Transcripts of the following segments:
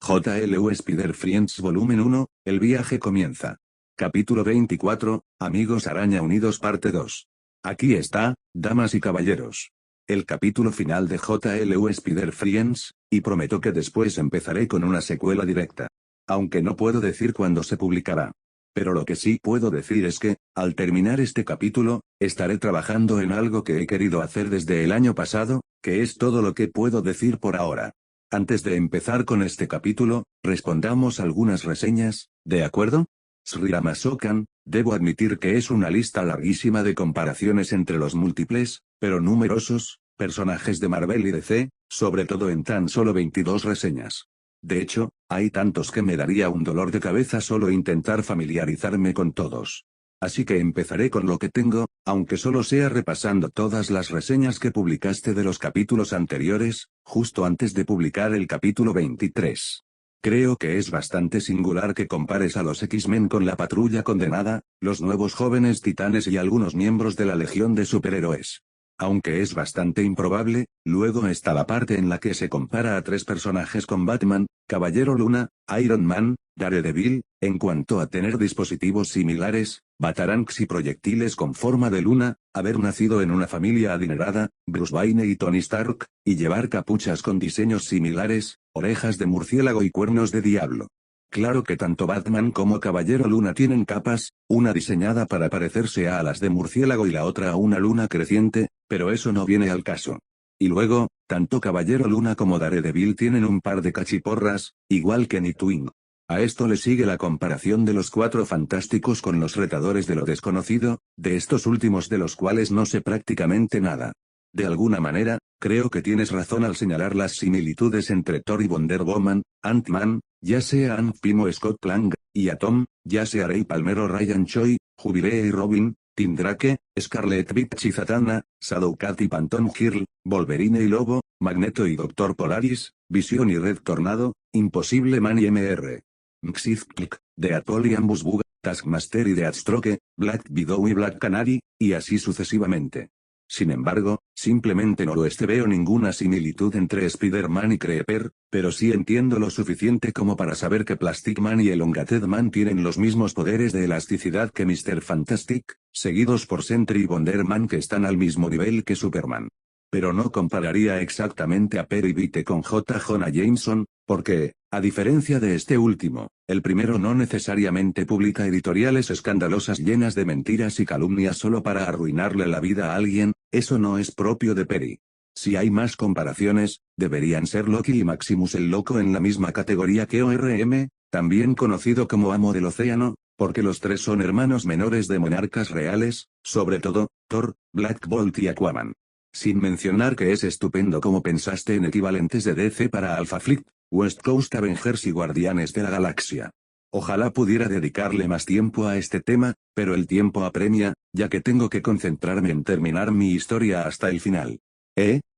JLU Spider-Friends Volumen 1, el viaje comienza. Capítulo 24, Amigos Araña Unidos Parte 2. Aquí está, damas y caballeros. El capítulo final de JLU Spider-Friends, y prometo que después empezaré con una secuela directa. Aunque no puedo decir cuándo se publicará. Pero lo que sí puedo decir es que, al terminar este capítulo, estaré trabajando en algo que he querido hacer desde el año pasado, que es todo lo que puedo decir por ahora. Antes de empezar con este capítulo, respondamos algunas reseñas, ¿de acuerdo? Sri Ramasokan, debo admitir que es una lista larguísima de comparaciones entre los múltiples, pero numerosos, personajes de Marvel y DC, sobre todo en tan solo 22 reseñas. De hecho, hay tantos que me daría un dolor de cabeza solo intentar familiarizarme con todos. Así que empezaré con lo que tengo, aunque solo sea repasando todas las reseñas que publicaste de los capítulos anteriores, justo antes de publicar el capítulo 23. Creo que es bastante singular que compares a los X-Men con la Patrulla Condenada, los nuevos Jóvenes Titanes y algunos miembros de la Legión de Superhéroes. Aunque es bastante improbable, luego está la parte en la que se compara a tres personajes con Batman, Caballero Luna, Iron Man, Daredevil, en cuanto a tener dispositivos similares, batarangs y proyectiles con forma de luna, haber nacido en una familia adinerada, Bruce Wayne y Tony Stark, y llevar capuchas con diseños similares, orejas de murciélago y cuernos de diablo. Claro que tanto Batman como Caballero Luna tienen capas, una diseñada para parecerse a las de murciélago y la otra a una luna creciente, pero eso no viene al caso. Y luego, tanto Caballero Luna como Daredevil tienen un par de cachiporras, igual que Nightwing. A esto le sigue la comparación de los Cuatro Fantásticos con los Retadores de lo Desconocido, de estos últimos de los cuales no sé prácticamente nada. De alguna manera, creo que tienes razón al señalar las similitudes entre Thor y Wonder Woman, Ant-Man, ya sea Hank Pym o Scott Lang, y Atom, ya sea Ray Palmer o Ryan Choi, Jubilee y Robin, Tim Drake, Scarlet Witch y Zatanna, Shadowcat y Phantom Girl, Wolverine y Lobo, Magneto y Doctor Polaris, Visión y Red Tornado, Imposible Man y Mr. Mxyzptlk, Deadpool y Ambus Bug, Taskmaster y Deathstroke, Black Widow y Black Canary, y así sucesivamente. Sin embargo, simplemente no veo ninguna similitud entre Spider-Man y Creeper, pero sí entiendo lo suficiente como para saber que Plastic Man y Elongated Man tienen los mismos poderes de elasticidad que Mr. Fantastic, seguidos por Sentry y Wonder Man que están al mismo nivel que Superman. Pero no compararía exactamente a Perry White con J. Jonah Jameson, porque, a diferencia de este último, el primero no necesariamente publica editoriales escandalosas llenas de mentiras y calumnias solo para arruinarle la vida a alguien, eso no es propio de Perry. Si hay más comparaciones, deberían ser Loki y Maximus el Loco en la misma categoría que ORM, también conocido como Amo del Océano, porque los tres son hermanos menores de monarcas reales, sobre todo, Thor, Black Bolt y Aquaman. Sin mencionar que es estupendo como pensaste en equivalentes de DC para Alpha Fleet, West Coast Avengers y Guardianes de la Galaxia. Ojalá pudiera dedicarle más tiempo a este tema, pero el tiempo apremia, ya que tengo que concentrarme en terminar mi historia hasta el final.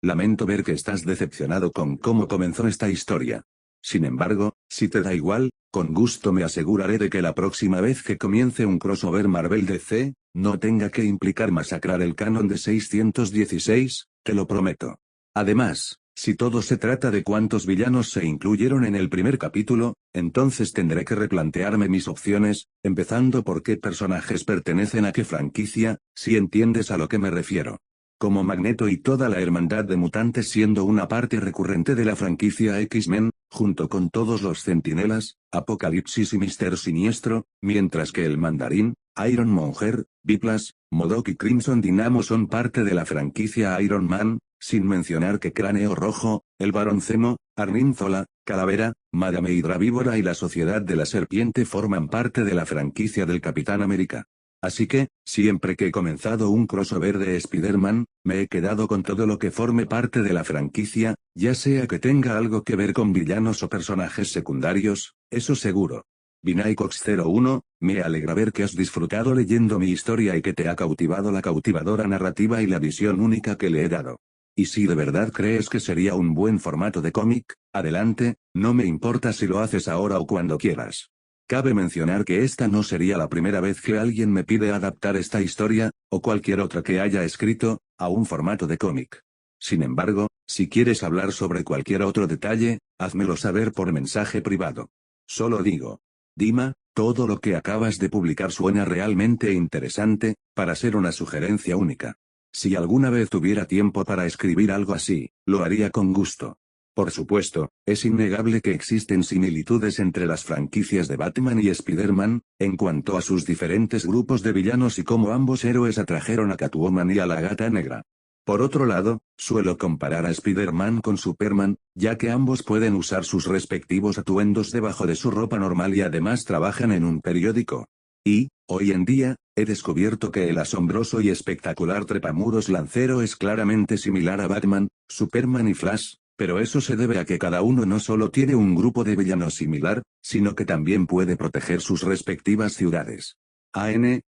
Lamento ver que estás decepcionado con cómo comenzó esta historia. Sin embargo, si te da igual, con gusto me aseguraré de que la próxima vez que comience un crossover Marvel DC, no tenga que implicar masacrar el canon de 616, te lo prometo. Además, si todo se trata de cuántos villanos se incluyeron en el primer capítulo, entonces tendré que replantearme mis opciones, empezando por qué personajes pertenecen a qué franquicia, si entiendes a lo que me refiero. Como Magneto y toda la hermandad de mutantes siendo una parte recurrente de la franquicia X-Men, junto con todos los Centinelas, Apocalipsis y Mister Siniestro, mientras que el Mandarín, Iron Monger, Biplas, M.O.D.O.K. y Crimson Dynamo son parte de la franquicia Iron Man, sin mencionar que Cráneo Rojo, el Barón Zemo, Arnim Zola, Calavera, Madame Hydra Víbora y la Sociedad de la Serpiente forman parte de la franquicia del Capitán América. Así que, siempre que he comenzado un crossover de Spider-Man, me he quedado con todo lo que forme parte de la franquicia, ya sea que tenga algo que ver con villanos o personajes secundarios, eso seguro. Vinaycox01, me alegra ver que has disfrutado leyendo mi historia y que te ha cautivado la cautivadora narrativa y la visión única que le he dado. Y si de verdad crees que sería un buen formato de cómic, adelante, no me importa si lo haces ahora o cuando quieras. Cabe mencionar que esta no sería la primera vez que alguien me pide adaptar esta historia, o cualquier otra que haya escrito, a un formato de cómic. Sin embargo, si quieres hablar sobre cualquier otro detalle, Házmelo saber por mensaje privado. Solo digo. Dima, todo lo que acabas de publicar suena realmente interesante, para ser una sugerencia única. Si alguna vez tuviera tiempo para escribir algo así, lo haría con gusto. Por supuesto, es innegable que existen similitudes entre las franquicias de Batman y Spider-Man, en cuanto a sus diferentes grupos de villanos y cómo ambos héroes atrajeron a Catwoman y a la Gata Negra. Por otro lado, suelo comparar a Spider-Man con Superman, ya que ambos pueden usar sus respectivos atuendos debajo de su ropa normal y además trabajan en un periódico. Y, hoy en día, he descubierto que el asombroso y espectacular trepamuros lancero es claramente similar a Batman, Superman y Flash, pero eso se debe a que cada uno no solo tiene un grupo de villanos similar, sino que también puede proteger sus respectivas ciudades.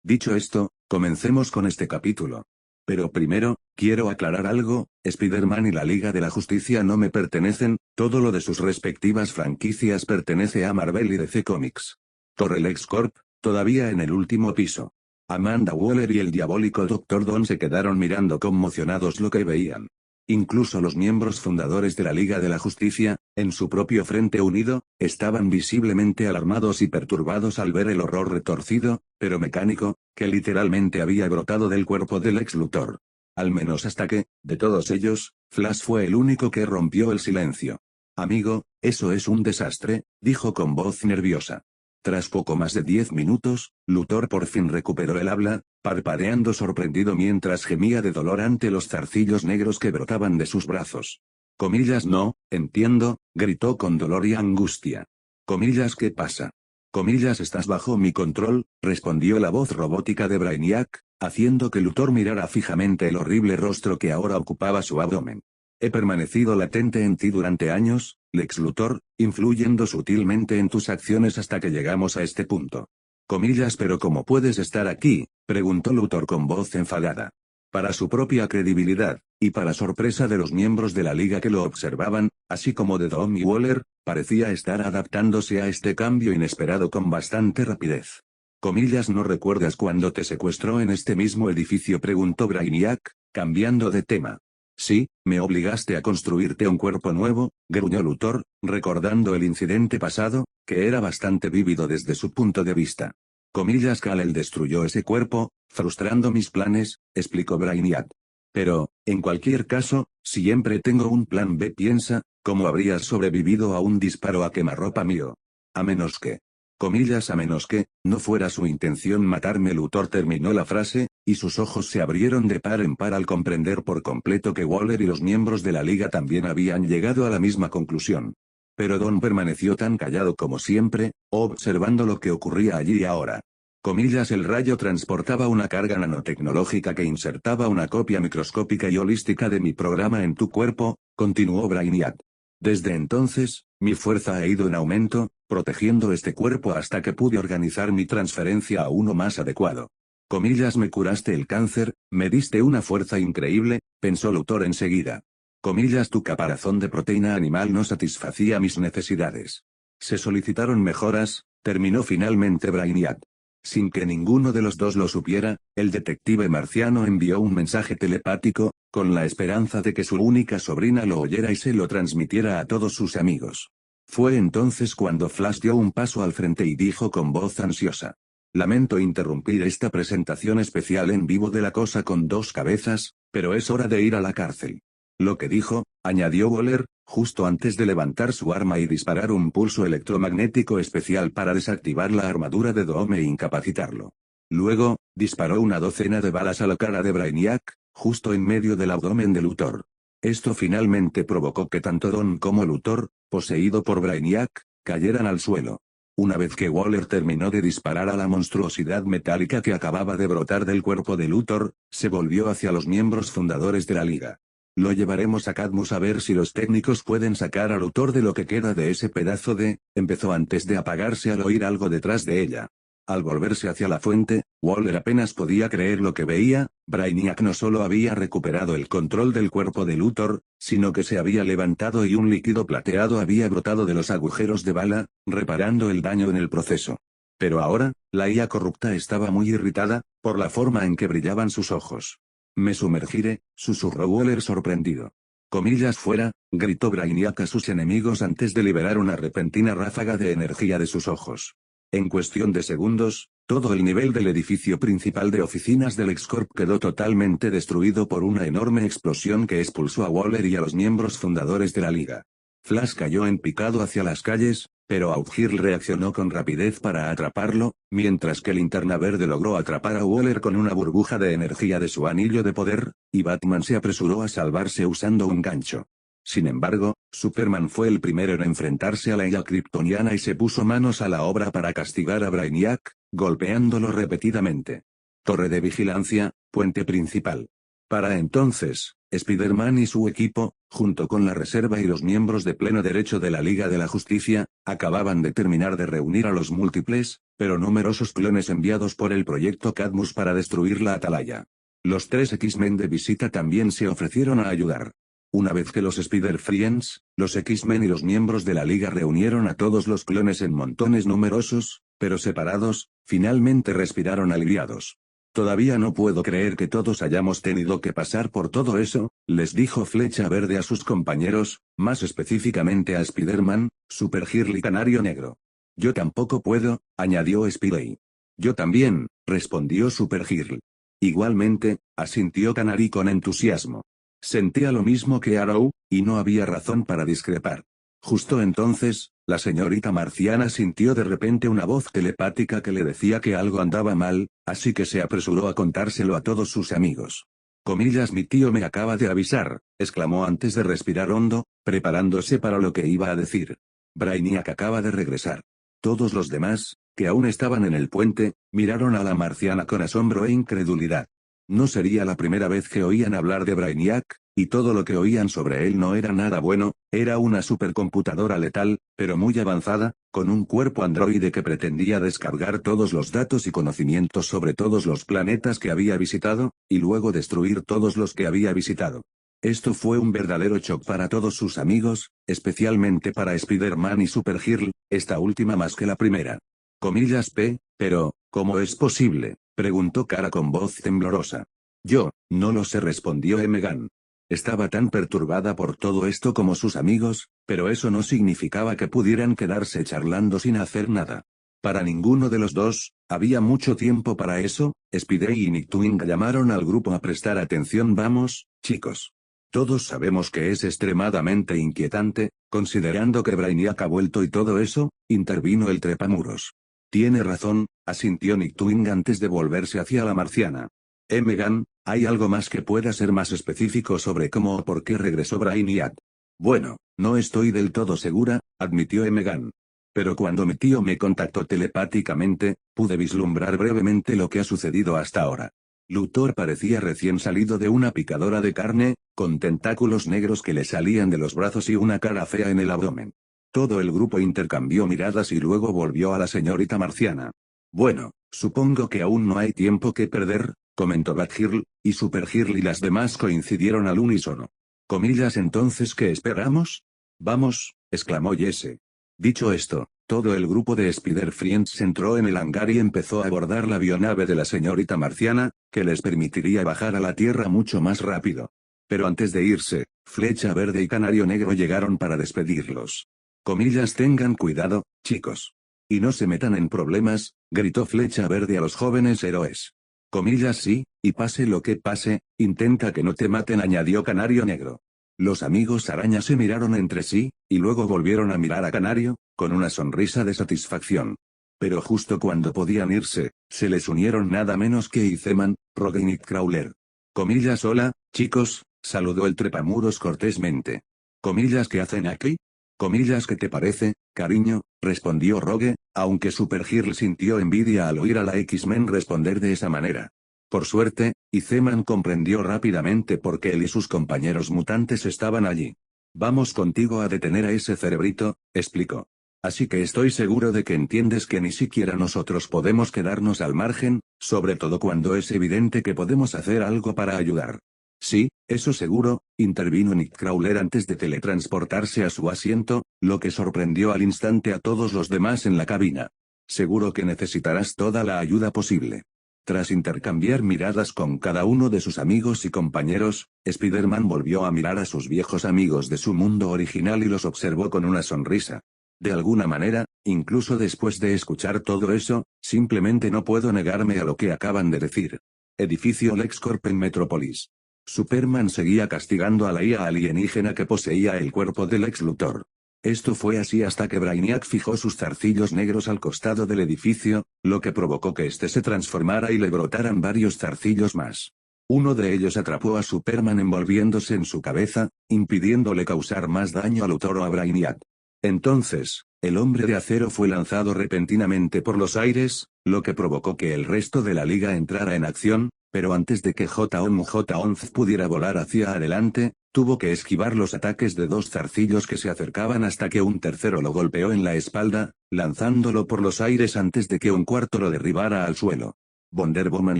Dicho esto, comencemos con este capítulo. Pero primero, quiero aclarar algo, Spider-Man y la Liga de la Justicia no me pertenecen, todo lo de sus respectivas franquicias pertenece a Marvel y DC Comics. Torrelex Corp, todavía en el último piso. Amanda Waller y el diabólico Dr. Don se quedaron mirando conmocionados lo que veían. Incluso los miembros fundadores de la Liga de la Justicia, en su propio Frente Unido, estaban visiblemente alarmados y perturbados al ver el horror retorcido, pero mecánico, que literalmente había brotado del cuerpo del ex Luthor. Al menos hasta que, de todos ellos, Flash fue el único que rompió el silencio. Amigo, eso es un desastre, dijo con voz nerviosa. Tras poco más de 10 minutos, Luthor por fin recuperó el habla, parpadeando sorprendido mientras gemía de dolor ante los zarcillos negros que brotaban de sus brazos. Comillas no, entiendo, gritó con dolor y angustia. Comillas ¿qué pasa? Comillas estás bajo mi control, respondió la voz robótica de Brainiac, haciendo que Luthor mirara fijamente el horrible rostro que ahora ocupaba su abdomen. He permanecido latente en ti durante años, Lex Luthor, influyendo sutilmente en tus acciones hasta que llegamos a este punto. Comillas pero ¿cómo puedes estar aquí?, preguntó Luthor con voz enfadada. Para su propia credibilidad, y para sorpresa de los miembros de la liga que lo observaban, así como de Dom y Waller, parecía estar adaptándose a este cambio inesperado con bastante rapidez. Comillas ¿no recuerdas cuando te secuestró en este mismo edificio?, preguntó Brainiac, cambiando de tema. Sí, me obligaste a construirte un cuerpo nuevo, gruñó Luthor, recordando el incidente pasado, que era bastante vívido desde su punto de vista. Comillas Kal-El destruyó ese cuerpo, frustrando mis planes, explicó Brainiac. Pero, en cualquier caso, siempre tengo un plan B. Piensa, ¿cómo habrías sobrevivido a un disparo a quemarropa mío? A menos que... Comillas a menos que, no fuera su intención matarme. Luthor terminó la frase, y sus ojos se abrieron de par en par al comprender por completo que Waller y los miembros de la liga también habían llegado a la misma conclusión. Pero Don permaneció tan callado como siempre, observando lo que ocurría allí y ahora. Comillas el rayo transportaba una carga nanotecnológica que insertaba una copia microscópica y holística de mi programa en tu cuerpo, continuó Brainiac. Desde entonces, mi fuerza ha ido en aumento, protegiendo este cuerpo hasta que pude organizar mi transferencia a uno más adecuado. Comillas me curaste el cáncer, me diste una fuerza increíble, pensó Luthor enseguida. Comillas tu caparazón de proteína animal no satisfacía mis necesidades. Se solicitaron mejoras, terminó finalmente Brainiac. Sin que ninguno de los dos lo supiera, el detective marciano envió un mensaje telepático, con la esperanza de que su única sobrina lo oyera y se lo transmitiera a todos sus amigos. Fue entonces cuando Flash dio un paso al frente y dijo con voz ansiosa. Lamento interrumpir esta presentación especial en vivo de La Cosa con Dos Cabezas, pero es hora de ir a la cárcel. Lo que dijo, añadió Waller, justo antes de levantar su arma y disparar un pulso electromagnético especial para desactivar la armadura de Dome e incapacitarlo. Luego, disparó una docena de balas a la cara de Brainiac, justo en medio del abdomen de Luthor. Esto finalmente provocó que tanto Don como Luthor, poseído por Brainiac, cayeran al suelo. Una vez que Waller terminó de disparar a la monstruosidad metálica que acababa de brotar del cuerpo de Luthor, se volvió hacia los miembros fundadores de la liga. Lo llevaremos a Cadmus a ver si los técnicos pueden sacar a Luthor de lo que queda de ese pedazo de... Empezó antes de apagarse al oír algo detrás de ella. Al volverse hacia la fuente, Waller apenas podía creer lo que veía. Brainiac no solo había recuperado el control del cuerpo de Luthor, sino que se había levantado y un líquido plateado había brotado de los agujeros de bala, reparando el daño en el proceso. Pero ahora, la IA corrupta estaba muy irritada, por la forma en que brillaban sus ojos. Me sumergiré, susurró Waller sorprendido. Comillas fuera, gritó Brainiac a sus enemigos antes de liberar una repentina ráfaga de energía de sus ojos. En cuestión de segundos, todo el nivel del edificio principal de oficinas del X-Corp quedó totalmente destruido por una enorme explosión que expulsó a Waller y a los miembros fundadores de la Liga. Flash cayó en picado hacia las calles, pero Outhirl reaccionó con rapidez para atraparlo, mientras que Linterna Verde logró atrapar a Waller con una burbuja de energía de su anillo de poder, y Batman se apresuró a salvarse usando un gancho. Sin embargo, Superman fue el primero en enfrentarse a la IA kryptoniana y se puso manos a la obra para castigar a Brainiac, golpeándolo repetidamente. Torre de vigilancia, puente principal. Para entonces, Spider-Man y su equipo, junto con la Reserva y los miembros de pleno derecho de la Liga de la Justicia, acababan de terminar de reunir a los múltiples, pero numerosos clones enviados por el Proyecto Cadmus para destruir la Atalaya. Los 3 X-Men de visita también se ofrecieron a ayudar. Una vez que los Spider-Friends, los X-Men y los miembros de la Liga reunieron a todos los clones en montones numerosos, pero separados, finalmente respiraron aliviados. Todavía no puedo creer que todos hayamos tenido que pasar por todo eso, les dijo Flecha Verde a sus compañeros, más específicamente a Spider-Man, Supergirl y Canario Negro. Yo tampoco puedo, añadió Spidey. Yo también, respondió Supergirl. Igualmente, asintió Canary con entusiasmo. Sentía lo mismo que Arrow, y no había razón para discrepar. Justo entonces, la señorita Marciana sintió de repente una voz telepática que le decía que algo andaba mal, así que se apresuró a contárselo a todos sus amigos. Comillas, mi tío me acaba de avisar, exclamó antes de respirar hondo, preparándose para lo que iba a decir. Brainiac acaba de regresar. Todos los demás, que aún estaban en el puente, miraron a la marciana con asombro e incredulidad. No sería la primera vez que oían hablar de Brainiac, y todo lo que oían sobre él no era nada bueno, era una supercomputadora letal, pero muy avanzada, con un cuerpo androide que pretendía descargar todos los datos y conocimientos sobre todos los planetas que había visitado, y luego destruir todos los que había visitado. Esto fue un verdadero shock para todos sus amigos, especialmente para Spider-Man y Supergirl, esta última más que la primera. Comillas pero, ¿cómo es posible?, preguntó Kara con voz temblorosa. Yo, no lo sé, respondió Megan. Estaba tan perturbada por todo esto como sus amigos, pero eso no significaba que pudieran quedarse charlando sin hacer nada. Para ninguno de los dos, había mucho tiempo para eso. Spidey y Nightwing llamaron al grupo a prestar atención. Vamos, chicos. Todos sabemos que es extremadamente inquietante, considerando que Brainiac ha vuelto y todo eso, intervino el trepamuros. Tiene razón, asintió Nightwing antes de volverse hacia la marciana. Megan, ¿hay algo más que pueda ser más específico sobre cómo o por qué regresó Brainiac? Bueno, no estoy del todo segura, admitió Megan. Pero cuando mi tío me contactó telepáticamente, pude vislumbrar brevemente lo que ha sucedido hasta ahora. Luthor parecía recién salido de una picadora de carne, con tentáculos negros que le salían de los brazos y una cara fea en el abdomen. Todo el grupo intercambió miradas y luego volvió a la señorita marciana. Bueno, supongo que aún no hay tiempo que perder, comentó Batgirl, y Supergirl y las demás coincidieron al unísono. Comillas, entonces, ¿qué esperamos? Vamos, exclamó Jesse. Dicho esto, todo el grupo de Spider-Friends entró en el hangar y empezó a abordar la avionave de la señorita marciana, que les permitiría bajar a la Tierra mucho más rápido. Pero antes de irse, Flecha Verde y Canario Negro llegaron para despedirlos. Comillas, tengan cuidado, chicos. Y no se metan en problemas, gritó Flecha Verde a los jóvenes héroes. Comillas, sí, y pase lo que pase, intenta que no te maten, añadió Canario Negro. Los amigos araña se miraron entre sí, y luego volvieron a mirar a Canario, con una sonrisa de satisfacción. Pero justo cuando podían irse, se les unieron nada menos que Iceman, Rogue y Nightcrawler. Comillas, hola, chicos, saludó el trepamuros cortésmente. Comillas, ¿qué hacen aquí? Comillas, ¿qué te parece, cariño?, respondió Rogue, aunque Supergirl sintió envidia al oír a la X-Men responder de esa manera. Por suerte, Iceman comprendió rápidamente por qué él y sus compañeros mutantes estaban allí. Vamos contigo a detener a ese cerebrito, explicó. Así que estoy seguro de que entiendes que ni siquiera nosotros podemos quedarnos al margen, sobre todo cuando es evidente que podemos hacer algo para ayudar. Sí, eso seguro, intervino Nightcrawler antes de teletransportarse a su asiento, lo que sorprendió al instante a todos los demás en la cabina. Seguro que necesitarás toda la ayuda posible. Tras intercambiar miradas con cada uno de sus amigos y compañeros, Spider-Man volvió a mirar a sus viejos amigos de su mundo original y los observó con una sonrisa. De alguna manera, incluso después de escuchar todo eso, simplemente no puedo negarme a lo que acaban de decir. Edificio LexCorp en Metrópolis. Superman seguía castigando a la IA alienígena que poseía el cuerpo del Lex Luthor. Esto fue así hasta que Brainiac fijó sus zarcillos negros al costado del edificio, lo que provocó que éste se transformara y le brotaran varios zarcillos más. Uno de ellos atrapó a Superman envolviéndose en su cabeza, impidiéndole causar más daño a Luthor o a Brainiac. Entonces, el hombre de acero fue lanzado repentinamente por los aires, lo que provocó que el resto de la liga entrara en acción, pero antes de que J-11 pudiera volar hacia adelante, tuvo que esquivar los ataques de dos zarcillos que se acercaban hasta que un tercero lo golpeó en la espalda, lanzándolo por los aires antes de que un cuarto lo derribara al suelo. Wonder Woman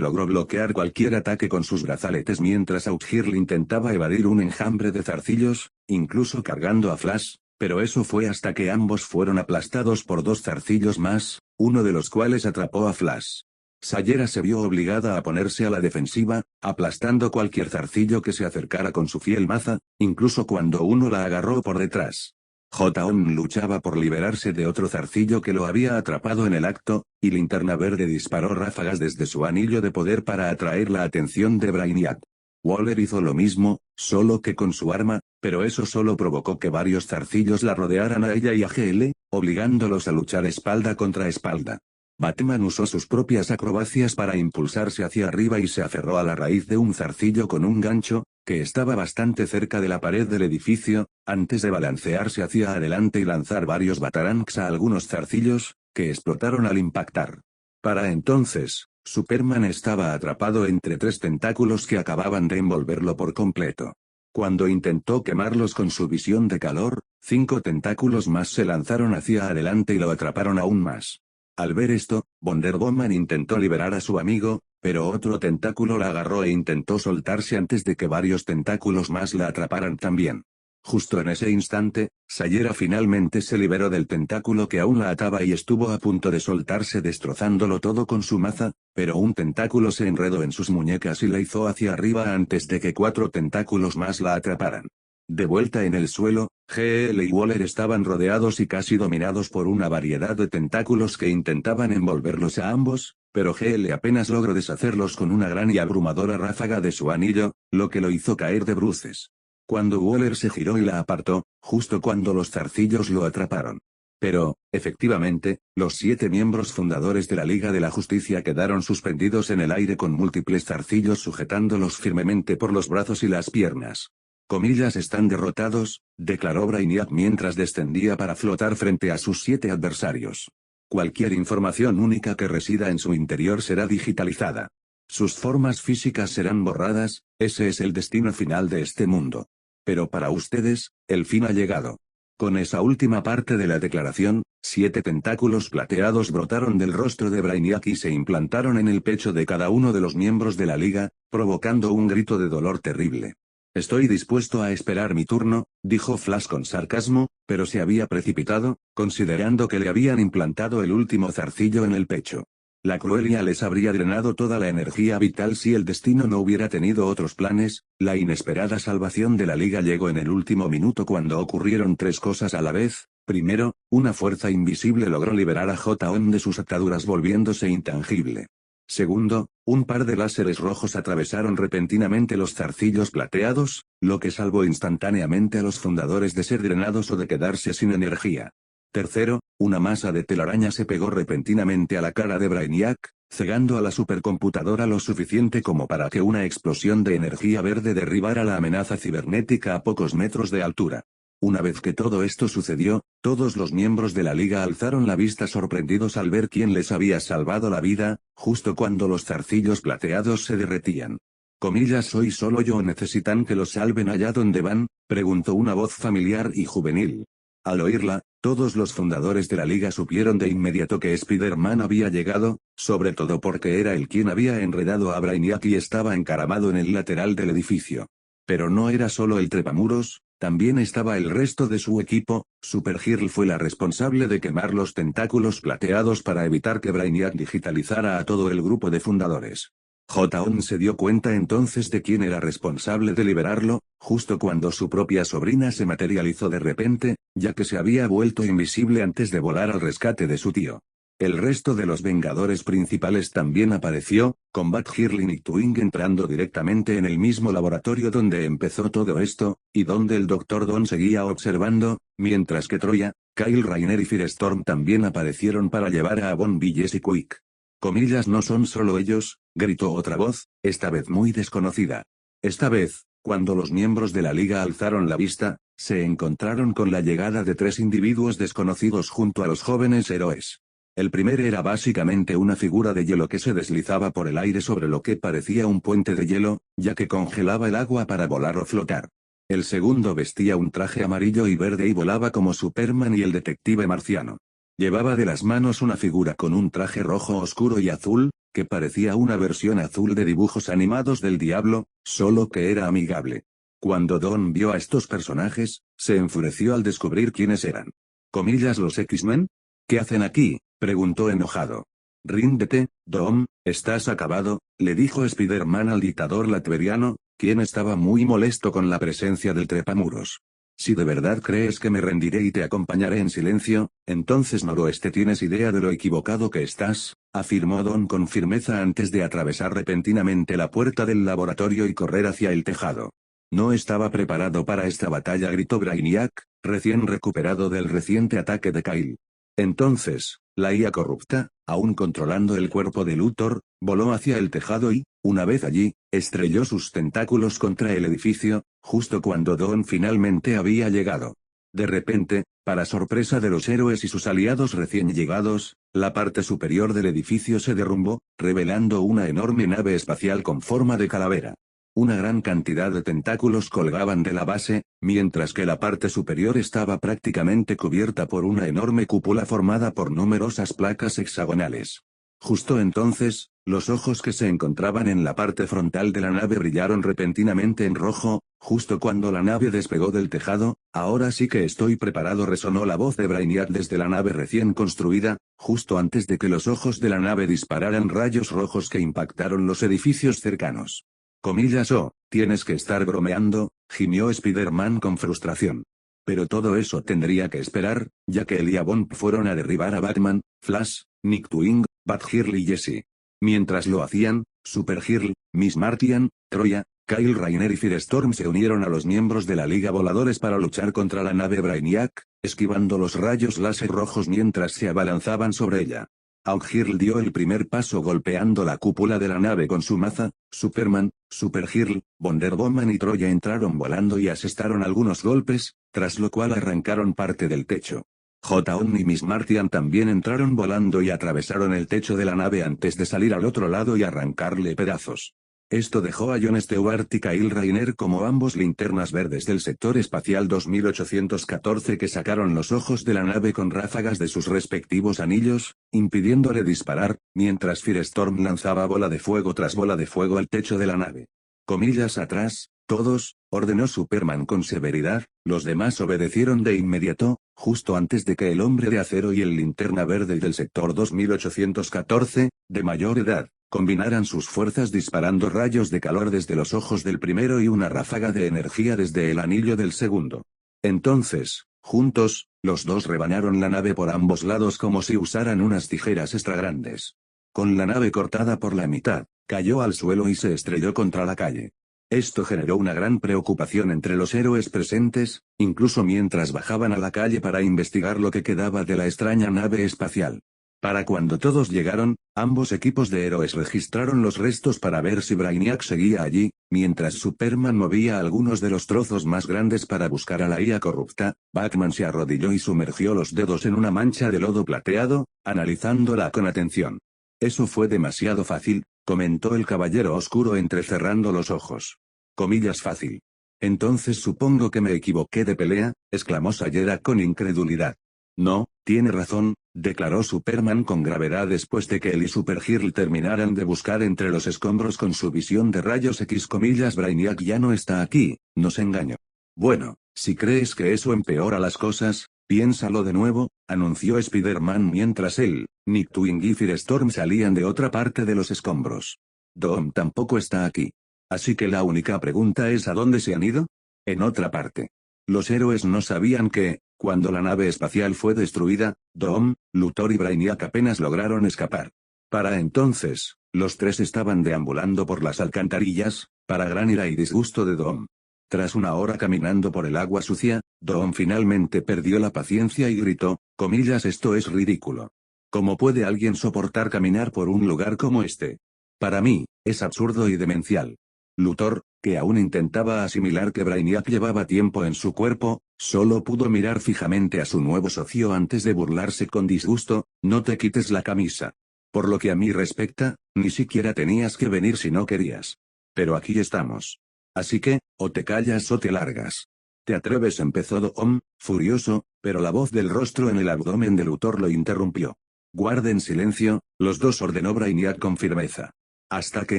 logró bloquear cualquier ataque con sus brazaletes mientras Out-Girl intentaba evadir un enjambre de zarcillos, incluso cargando a Flash. Pero eso fue hasta que ambos fueron aplastados por dos zarcillos más, uno de los cuales atrapó a Flash. Sayera se vio obligada a ponerse a la defensiva, aplastando cualquier zarcillo que se acercara con su fiel maza, incluso cuando uno la agarró por detrás. J-On luchaba por liberarse de otro zarcillo que lo había atrapado en el acto, y Linterna Verde disparó ráfagas desde su anillo de poder para atraer la atención de Brainiac. Waller hizo lo mismo, solo que con su arma, pero eso solo provocó que varios zarcillos la rodearan a ella y a GL, obligándolos a luchar espalda contra espalda. Batman usó sus propias acrobacias para impulsarse hacia arriba y se aferró a la raíz de un zarcillo con un gancho, que estaba bastante cerca de la pared del edificio, antes de balancearse hacia adelante y lanzar varios batarangs a algunos zarcillos, que explotaron al impactar. Para entonces, Superman estaba atrapado entre tres tentáculos que acababan de envolverlo por completo. Cuando intentó quemarlos con su visión de calor, 5 tentáculos más se lanzaron hacia adelante y lo atraparon aún más. Al ver esto, Wonder Woman intentó liberar a su amigo, pero otro tentáculo la agarró e intentó soltarse antes de que varios tentáculos más la atraparan también. Justo en ese instante, Sayera finalmente se liberó del tentáculo que aún la ataba y estuvo a punto de soltarse destrozándolo todo con su maza, pero un tentáculo se enredó en sus muñecas y la hizo hacia arriba antes de que 4 tentáculos más la atraparan. De vuelta en el suelo, GL y Waller estaban rodeados y casi dominados por una variedad de tentáculos que intentaban envolverlos a ambos, pero GL apenas logró deshacerlos con una gran y abrumadora ráfaga de su anillo, lo que lo hizo caer de bruces. Cuando Waller se giró y la apartó, justo cuando los zarcillos lo atraparon. Pero, efectivamente, los 7 miembros fundadores de la Liga de la Justicia quedaron suspendidos en el aire con múltiples zarcillos sujetándolos firmemente por los brazos y las piernas. Comillas están derrotados, declaró Brainiac mientras descendía para flotar frente a sus 7 adversarios. Cualquier información única que resida en su interior será digitalizada. Sus formas físicas serán borradas, ese es el destino final de este mundo. Pero para ustedes, el fin ha llegado. Con esa última parte de la declaración, 7 tentáculos plateados brotaron del rostro de Brainiac y se implantaron en el pecho de cada uno de los miembros de la liga, provocando un grito de dolor terrible. Estoy dispuesto a esperar mi turno, dijo Flash con sarcasmo, pero se había precipitado, considerando que le habían implantado el último zarcillo en el pecho. La cruelia les habría drenado toda la energía vital si el destino no hubiera tenido otros planes. La inesperada salvación de la liga llegó en el último minuto cuando ocurrieron 3 cosas a la vez. Primero, una fuerza invisible logró liberar a J-On de sus ataduras volviéndose intangible. Segundo, un par de láseres rojos atravesaron repentinamente los zarcillos plateados, lo que salvó instantáneamente a los fundadores de ser drenados o de quedarse sin energía. Tercero, una masa de telaraña se pegó repentinamente a la cara de Brainiac, cegando a la supercomputadora lo suficiente como para que una explosión de energía verde derribara la amenaza cibernética a pocos metros de altura. Una vez que todo esto sucedió, todos los miembros de la liga alzaron la vista sorprendidos al ver quién les había salvado la vida, justo cuando los zarcillos plateados se derretían. Comillas, ¿soy solo yo o necesitan que los salven allá donde van?, preguntó una voz familiar y juvenil. Al oírla, todos los fundadores de la liga supieron de inmediato que Spider-Man había llegado, sobre todo porque era él quien había enredado a Brainiac y estaba encaramado en el lateral del edificio. Pero no era solo el trepamuros, También estaba el resto de su equipo. Supergirl fue la responsable de quemar los tentáculos plateados para evitar que Brainiac digitalizara a todo el grupo de fundadores. J-On se dio cuenta entonces de quién era responsable de liberarlo, justo cuando su propia sobrina se materializó de repente, ya que se había vuelto invisible antes de volar al rescate de su tío. El resto de los Vengadores principales también apareció, con Bat-Girl y Nightwing entrando directamente en el mismo laboratorio donde empezó todo esto, y donde el Dr. Don seguía observando, mientras que Troya, Kyle Rayner y Firestorm también aparecieron para llevar a Von Villes y Quick. Comillas, no son solo ellos, gritó otra voz, esta vez muy desconocida. Esta vez, cuando los miembros de la Liga alzaron la vista, se encontraron con la llegada de 3 individuos desconocidos junto a los jóvenes héroes. El primero era básicamente una figura de hielo que se deslizaba por el aire sobre lo que parecía un puente de hielo, ya que congelaba el agua para volar o flotar. El segundo vestía un traje amarillo y verde y volaba como Superman y el detective marciano. Llevaba de las manos una figura con un traje rojo oscuro y azul, que parecía una versión azul de dibujos animados del diablo, solo que era amigable. Cuando Don vio a estos personajes, se enfureció al descubrir quiénes eran. Comillas, ¿los X-Men? ¿Qué hacen aquí?, preguntó enojado. Ríndete, Dom, estás acabado, le dijo Spider-Man al dictador latveriano, quien estaba muy molesto con la presencia del trepamuros. Si de verdad crees que me rendiré y te acompañaré en silencio, entonces noroeste tienes idea de lo equivocado que estás, afirmó Don con firmeza antes de atravesar repentinamente la puerta del laboratorio y correr hacia el tejado. No estaba preparado para esta batalla, gritó Brainiac, recién recuperado del reciente ataque de Kyle. Entonces, la IA corrupta, aún controlando el cuerpo de Luthor, voló hacia el tejado y, una vez allí, estrelló sus tentáculos contra el edificio, justo cuando Don finalmente había llegado. De repente, para sorpresa de los héroes y sus aliados recién llegados, la parte superior del edificio se derrumbó, revelando una enorme nave espacial con forma de calavera. Una gran cantidad de tentáculos colgaban de la base, mientras que la parte superior estaba prácticamente cubierta por una enorme cúpula formada por numerosas placas hexagonales. Justo entonces, los ojos que se encontraban en la parte frontal de la nave brillaron repentinamente en rojo, justo cuando la nave despegó del tejado. Ahora sí que estoy preparado, resonó la voz de Brainiac desde la nave recién construida, justo antes de que los ojos de la nave dispararan rayos rojos que impactaron los edificios cercanos. Comillas, oh, tienes que estar bromeando, gimió Spider-Man con frustración. Pero todo eso tendría que esperar, ya que él y Bond fueron a derribar a Batman, Flash, Nightwing, Bat-Girl y Jessie. Mientras lo hacían, Supergirl, Miss Martian, Troya, Kyle Rayner y Firestorm se unieron a los miembros de la Liga Voladores para luchar contra la nave Brainiac, esquivando los rayos láser rojos mientras se abalanzaban sobre ella. Hawkgirl dio el primer paso golpeando la cúpula de la nave con su maza. Superman, Supergirl, Wonder Woman y Troya entraron volando y asestaron algunos golpes, tras lo cual arrancaron parte del techo. J-On y Miss Martian también entraron volando y atravesaron el techo de la nave antes de salir al otro lado y arrancarle pedazos. Esto dejó a Jon Stewart y Kyle Rayner como ambos linternas verdes del sector espacial 2814 que sacaron los ojos de la nave con ráfagas de sus respectivos anillos, impidiéndole disparar, mientras Firestorm lanzaba bola de fuego tras bola de fuego al techo de la nave. Comillas atrás, todos, ordenó Superman con severidad. Los demás obedecieron de inmediato, justo antes de que el hombre de acero y el linterna verde del sector 2814, de mayor edad, combinaran sus fuerzas disparando rayos de calor desde los ojos del primero y una ráfaga de energía desde el anillo del segundo. Entonces, juntos, los dos rebanaron la nave por ambos lados como si usaran unas tijeras extra grandes. Con la nave cortada por la mitad, cayó al suelo y se estrelló contra la calle. Esto generó una gran preocupación entre los héroes presentes, incluso mientras bajaban a la calle para investigar lo que quedaba de la extraña nave espacial. Para cuando todos llegaron, ambos equipos de héroes registraron los restos para ver si Brainiac seguía allí, mientras Superman movía algunos de los trozos más grandes para buscar a la IA corrupta. Batman se arrodilló y sumergió los dedos en una mancha de lodo plateado, analizándola con atención. Eso fue demasiado fácil, comentó el Caballero Oscuro entrecerrando los ojos. Comillas, fácil. Entonces supongo que me equivoqué de pelea, exclamó Sayera con incredulidad. No, tiene razón, declaró Superman con gravedad después de que él y Supergirl terminaran de buscar entre los escombros con su visión de rayos X. Comillas, Brainiac ya no está aquí, nos engañó. Bueno, si crees que eso empeora las cosas, piénsalo de nuevo, anunció Spider-Man mientras él, Nightwing y Firestorm salían de otra parte de los escombros. Dom tampoco está aquí. Así que la única pregunta es ¿a dónde se han ido? En otra parte. Los héroes no sabían que, cuando la nave espacial fue destruida, Dom, Luthor y Brainiac apenas lograron escapar. Para entonces, los tres estaban deambulando por las alcantarillas, para gran ira y disgusto de Dom. Tras una hora caminando por el agua sucia, Dom finalmente perdió la paciencia y gritó, comillas, esto es ridículo. ¿Cómo puede alguien soportar caminar por un lugar como este? Para mí, es absurdo y demencial. Luthor, que aún intentaba asimilar que Brainiac llevaba tiempo en su cuerpo, solo pudo mirar fijamente a su nuevo socio antes de burlarse con disgusto, no te quites la camisa. Por lo que a mí respecta, ni siquiera tenías que venir si no querías. Pero aquí estamos. Así que, o te callas o te largas. ¿Te atreves? Empezó Dom, furioso, pero la voz del rostro en el abdomen de Luthor lo interrumpió. Guarden silencio, los dos, ordenó Brainiac con firmeza. Hasta que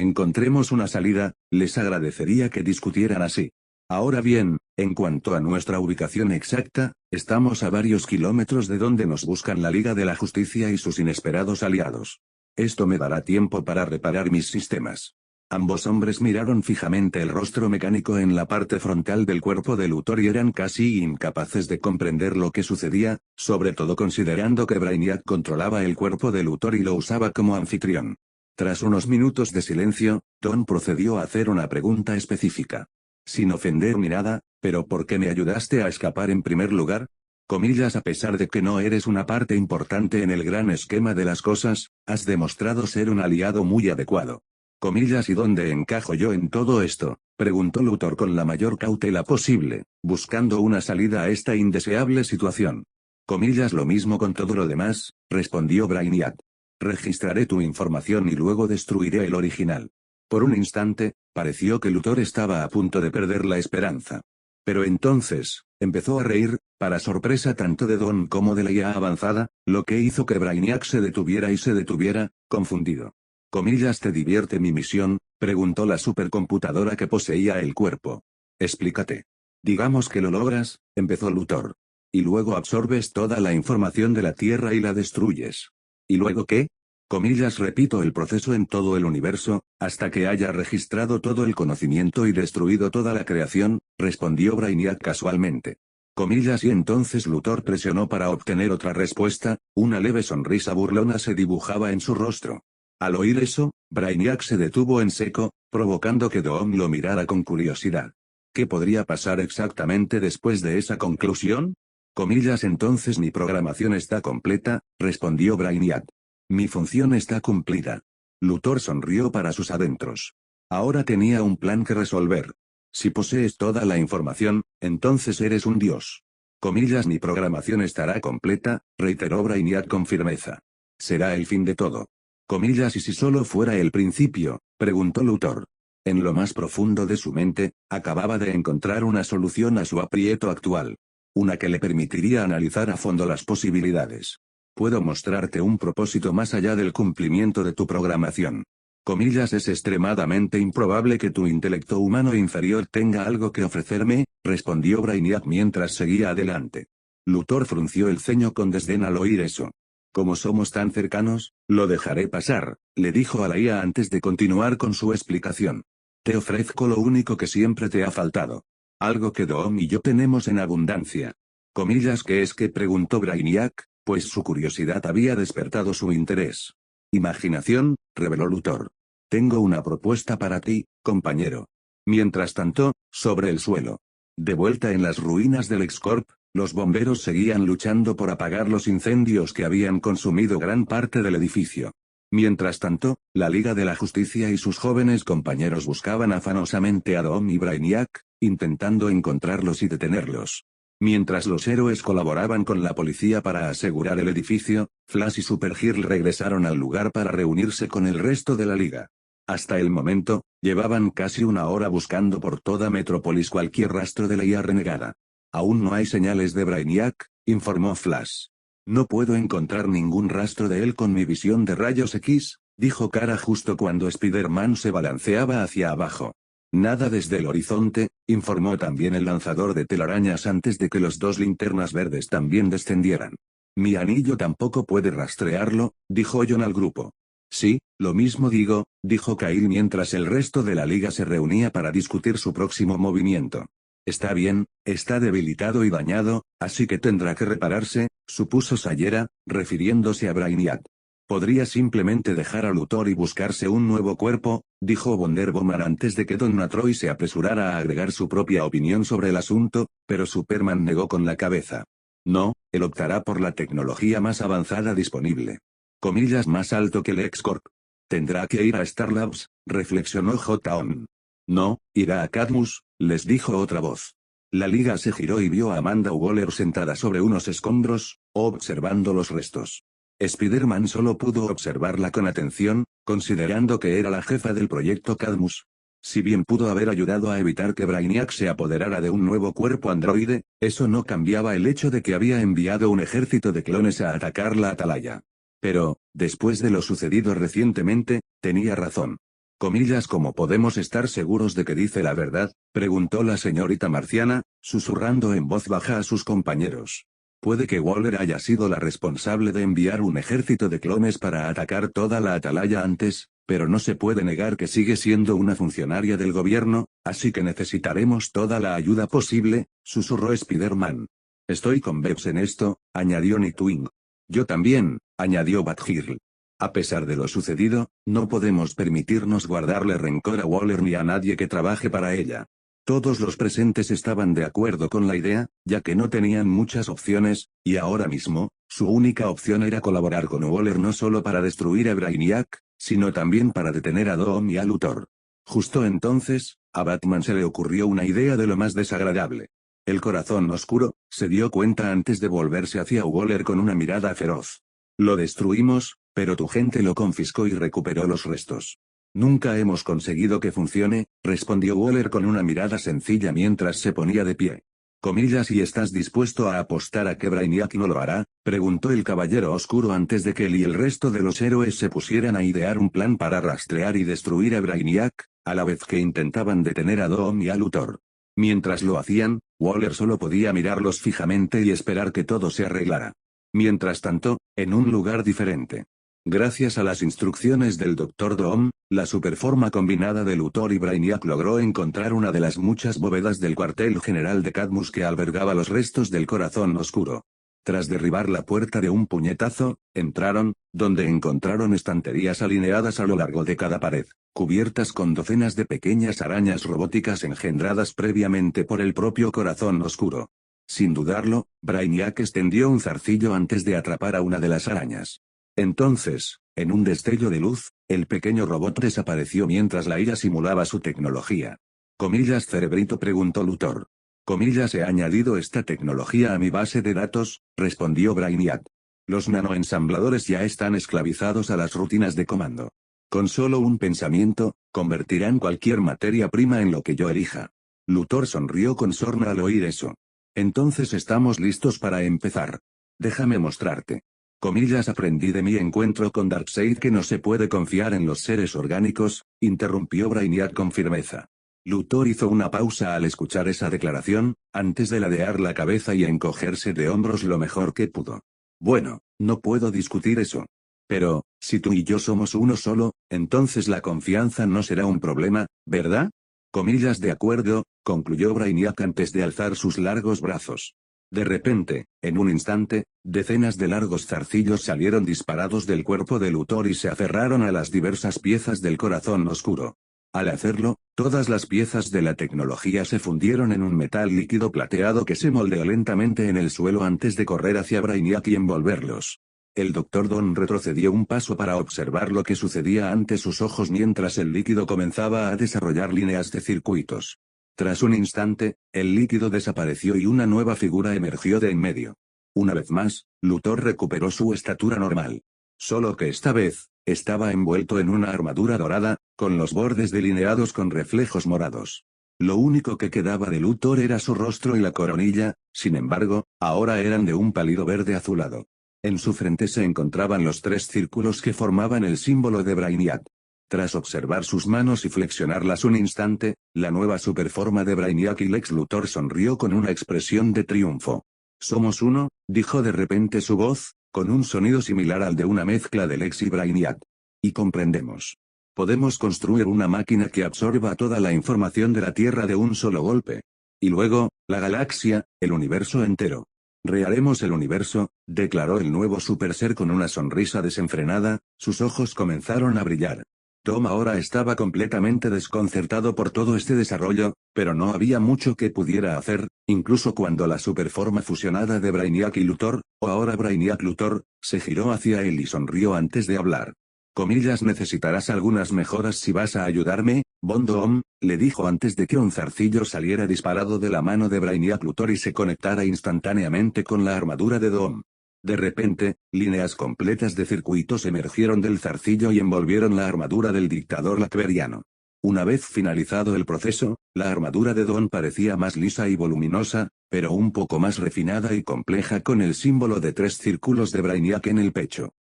encontremos una salida, les agradecería que discutieran así. Ahora bien, en cuanto a nuestra ubicación exacta, estamos a varios kilómetros de donde nos buscan la Liga de la Justicia y sus inesperados aliados. Esto me dará tiempo para reparar mis sistemas. Ambos hombres miraron fijamente el rostro mecánico en la parte frontal del cuerpo de Luthor y eran casi incapaces de comprender lo que sucedía, sobre todo considerando que Brainiac controlaba el cuerpo de Luthor y lo usaba como anfitrión. Tras unos minutos de silencio, Dom procedió a hacer una pregunta específica. Sin ofender ni nada, ¿pero por qué me ayudaste a escapar en primer lugar? Comillas, a pesar de que no eres una parte importante en el gran esquema de las cosas, has demostrado ser un aliado muy adecuado. Comillas, ¿y dónde encajo yo en todo esto? Preguntó Luthor con la mayor cautela posible, buscando una salida a esta indeseable situación. Comillas, lo mismo con todo lo demás, respondió Brainiac. Registraré tu información y luego destruiré el original. Por un instante, pareció que Luthor estaba a punto de perder la esperanza. Pero entonces, empezó a reír, para sorpresa tanto de Dom como de la IA avanzada, lo que hizo que Brainiac se detuviera, confundido. Comillas, ¿te divierte mi misión? Preguntó la supercomputadora que poseía el cuerpo. Explícate. Digamos que lo logras, empezó Luthor. Y luego absorbes toda la información de la Tierra y la destruyes. ¿Y luego qué? Comillas, repito el proceso en todo el universo, hasta que haya registrado todo el conocimiento y destruido toda la creación, respondió Brainiac casualmente. Comillas, y entonces Luthor presionó para obtener otra respuesta, una leve sonrisa burlona se dibujaba en su rostro. Al oír eso, Brainiac se detuvo en seco, provocando que Dom lo mirara con curiosidad. ¿Qué podría pasar exactamente después de esa conclusión? Comillas, entonces mi programación está completa, respondió Brainiac. Mi función está cumplida. Luthor sonrió para sus adentros. Ahora tenía un plan que resolver. Si posees toda la información, entonces eres un dios. Comillas, mi programación estará completa, reiteró Brainiac con firmeza. Será el fin de todo. Comillas, ¿y si solo fuera el principio? Preguntó Luthor. En lo más profundo de su mente, acababa de encontrar una solución a su aprieto actual. Una que le permitiría analizar a fondo las posibilidades. Puedo mostrarte un propósito más allá del cumplimiento de tu programación. Comillas, es extremadamente improbable que tu intelecto humano inferior tenga algo que ofrecerme, respondió Brainiac mientras seguía adelante. Luthor frunció el ceño con desdén al oír eso. Como somos tan cercanos, lo dejaré pasar, le dijo a la IA antes de continuar con su explicación. Te ofrezco lo único que siempre te ha faltado. Algo que Dom y yo tenemos en abundancia. Comillas, ¿qué es que? Preguntó Brainiac, pues su curiosidad había despertado su interés. Imaginación, reveló Luthor. Tengo una propuesta para ti, compañero. Mientras tanto, sobre el suelo. De vuelta en las ruinas del X-Corp, los bomberos seguían luchando por apagar los incendios que habían consumido gran parte del edificio. Mientras tanto, la Liga de la Justicia y sus jóvenes compañeros buscaban afanosamente a Dom y Brainiac, intentando encontrarlos y detenerlos. Mientras los héroes colaboraban con la policía para asegurar el edificio, Flash y Supergirl regresaron al lugar para reunirse con el resto de la Liga. Hasta el momento, llevaban casi una hora buscando por toda Metrópolis cualquier rastro de la IA renegada. Aún no hay señales de Brainiac, informó Flash. No puedo encontrar ningún rastro de él con mi visión de rayos X, dijo Kara justo cuando Spider-Man se balanceaba hacia abajo. Nada desde el horizonte, informó también el lanzador de telarañas antes de que los dos linternas verdes también descendieran. Mi anillo tampoco puede rastrearlo, dijo John al grupo. Sí, lo mismo digo, dijo Kyle mientras el resto de la liga se reunía para discutir su próximo movimiento. Está bien, está debilitado y dañado, así que tendrá que repararse, supuso Sayera, refiriéndose a Brainiac. Podría simplemente dejar a Luthor y buscarse un nuevo cuerpo, dijo Wonder Woman antes de que Don Troy se apresurara a agregar su propia opinión sobre el asunto, pero Superman negó con la cabeza. No, él optará por la tecnología más avanzada disponible. Comillas más alto que el X-Corp. Tendrá que ir a Star Labs, reflexionó J-On. No, irá a Cadmus, les dijo otra voz. La liga se giró y vio a Amanda Waller sentada sobre unos escombros, observando los restos. Spider-Man solo pudo observarla con atención, considerando que era la jefa del proyecto Cadmus. Si bien pudo haber ayudado a evitar que Brainiac se apoderara de un nuevo cuerpo androide, eso no cambiaba el hecho de que había enviado un ejército de clones a atacar la Atalaya. Pero, después de lo sucedido recientemente, tenía razón. Comillas, ¿cómo podemos estar seguros de que dice la verdad?, preguntó la señorita marciana, susurrando en voz baja a sus compañeros. Puede que Waller haya sido la responsable de enviar un ejército de clones para atacar toda la Atalaya antes, pero no se puede negar que sigue siendo una funcionaria del gobierno, así que necesitaremos toda la ayuda posible, susurró Spider-Man. Estoy con Bebs en esto, añadió Nightwing. Yo también, añadió Batgirl. A pesar de lo sucedido, no podemos permitirnos guardarle rencor a Waller ni a nadie que trabaje para ella. Todos los presentes estaban de acuerdo con la idea, ya que no tenían muchas opciones, y ahora mismo, su única opción era colaborar con Waller no solo para destruir a Brainiac, sino también para detener a Doom y a Luthor. Justo entonces, a Batman se le ocurrió una idea de lo más desagradable. El corazón oscuro, se dio cuenta antes de volverse hacia Waller con una mirada feroz. Lo destruimos, pero tu gente lo confiscó y recuperó los restos. Nunca hemos conseguido que funcione, respondió Waller con una mirada sencilla mientras se ponía de pie. Comillas, ¿y estás dispuesto a apostar a que Brainiac no lo hará?, preguntó el Caballero Oscuro antes de que él y el resto de los héroes se pusieran a idear un plan para rastrear y destruir a Brainiac, a la vez que intentaban detener a Doom y a Luthor. Mientras lo hacían, Waller solo podía mirarlos fijamente y esperar que todo se arreglara. Mientras tanto, en un lugar diferente. Gracias a las instrucciones del Dr. Doom, la superforma combinada de Luthor y Brainiac logró encontrar una de las muchas bóvedas del cuartel general de Cadmus que albergaba los restos del corazón oscuro. Tras derribar la puerta de un puñetazo, entraron, donde encontraron estanterías alineadas a lo largo de cada pared, cubiertas con docenas de pequeñas arañas robóticas engendradas previamente por el propio corazón oscuro. Sin dudarlo, Brainiac extendió un zarcillo antes de atrapar a una de las arañas. Entonces, en un destello de luz, el pequeño robot desapareció mientras la IA simulaba su tecnología. Comillas, cerebrito, preguntó Luthor. Comillas, he añadido esta tecnología a mi base de datos, respondió Brainiac. Los nanoensambladores ya están esclavizados a las rutinas de comando. Con solo un pensamiento, convertirán cualquier materia prima en lo que yo elija. Luthor sonrió con sorna al oír eso. Entonces estamos listos para empezar. Déjame mostrarte. Comillas, aprendí de mi encuentro con Darkseid que no se puede confiar en los seres orgánicos, interrumpió Brainiac con firmeza. Luthor hizo una pausa al escuchar esa declaración, antes de ladear la cabeza y encogerse de hombros lo mejor que pudo. Bueno, no puedo discutir eso. Pero, si tú y yo somos uno solo, entonces la confianza no será un problema, ¿verdad? Comillas, de acuerdo, concluyó Brainiac antes de alzar sus largos brazos. De repente, en un instante, decenas de largos zarcillos salieron disparados del cuerpo de Luthor y se aferraron a las diversas piezas del corazón oscuro. Al hacerlo, todas las piezas de la tecnología se fundieron en un metal líquido plateado que se moldeó lentamente en el suelo antes de correr hacia Brainiac y envolverlos. El Dr. Doom retrocedió un paso para observar lo que sucedía ante sus ojos mientras el líquido comenzaba a desarrollar líneas de circuitos. Tras un instante, el líquido desapareció y una nueva figura emergió de en medio. Una vez más, Luthor recuperó su estatura normal. Solo que esta vez, estaba envuelto en una armadura dorada, con los bordes delineados con reflejos morados. Lo único que quedaba de Luthor era su rostro y la coronilla, sin embargo, ahora eran de un pálido verde azulado. En su frente se encontraban los 3 círculos que formaban el símbolo de Brainiac. Tras observar sus manos y flexionarlas un instante, la nueva superforma de Brainiac y Lex Luthor sonrió con una expresión de triunfo. «Somos uno», dijo de repente su voz, con un sonido similar al de una mezcla de Lex y Brainiac. «Y comprendemos. Podemos construir una máquina que absorba toda la información de la Tierra de un solo golpe. Y luego, la galaxia, el universo entero. Reharemos el universo», declaró el nuevo super ser con una sonrisa desenfrenada, sus ojos comenzaron a brillar. Tom ahora estaba completamente desconcertado por todo este desarrollo, pero no había mucho que pudiera hacer, incluso cuando la superforma fusionada de Brainiac y Luthor, o ahora Brainiac Luthor, se giró hacia él y sonrió antes de hablar. «Necesitarás algunas mejoras si vas a ayudarme, Bond-Om», le dijo antes de que un zarcillo saliera disparado de la mano de Brainiac Luthor y se conectara instantáneamente con la armadura de Dom. De repente, líneas completas de circuitos emergieron del zarcillo y envolvieron la armadura del dictador lacberiano. Una vez finalizado el proceso, la armadura de Don parecía más lisa y voluminosa, pero un poco más refinada y compleja con el símbolo de 3 círculos de Brainiac en el pecho.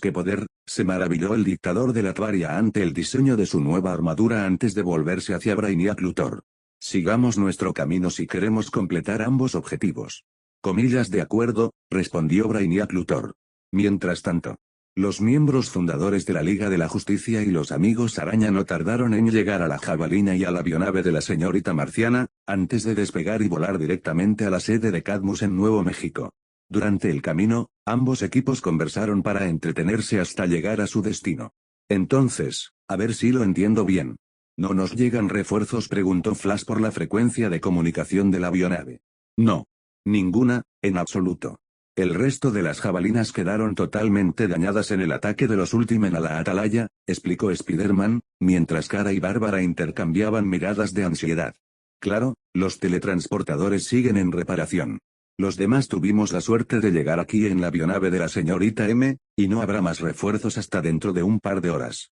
«¡Qué poder!», se maravilló el dictador de Latvaria ante el diseño de su nueva armadura antes de volverse hacia Brainiac Luthor. «Sigamos nuestro camino si queremos completar ambos objetivos». «De acuerdo», respondió Brainiac Luthor. Mientras tanto, los miembros fundadores de la Liga de la Justicia y los amigos araña no tardaron en llegar a la jabalina y a la avionave de la señorita marciana, antes de despegar y volar directamente a la sede de Cadmus en Nuevo México. Durante el camino, ambos equipos conversaron para entretenerse hasta llegar a su destino. «Entonces, a ver si lo entiendo bien. ¿No nos llegan refuerzos?», preguntó Flash por la frecuencia de comunicación de la avionave. «No. Ninguna, en absoluto. El resto de las jabalinas quedaron totalmente dañadas en el ataque de los Ultimen a la Atalaya», explicó Spider-Man, mientras Kara y Bárbara intercambiaban miradas de ansiedad. «Claro, los teletransportadores siguen en reparación. Los demás tuvimos la suerte de llegar aquí en la avionave de la señorita M, y no habrá más refuerzos hasta dentro de un par de horas».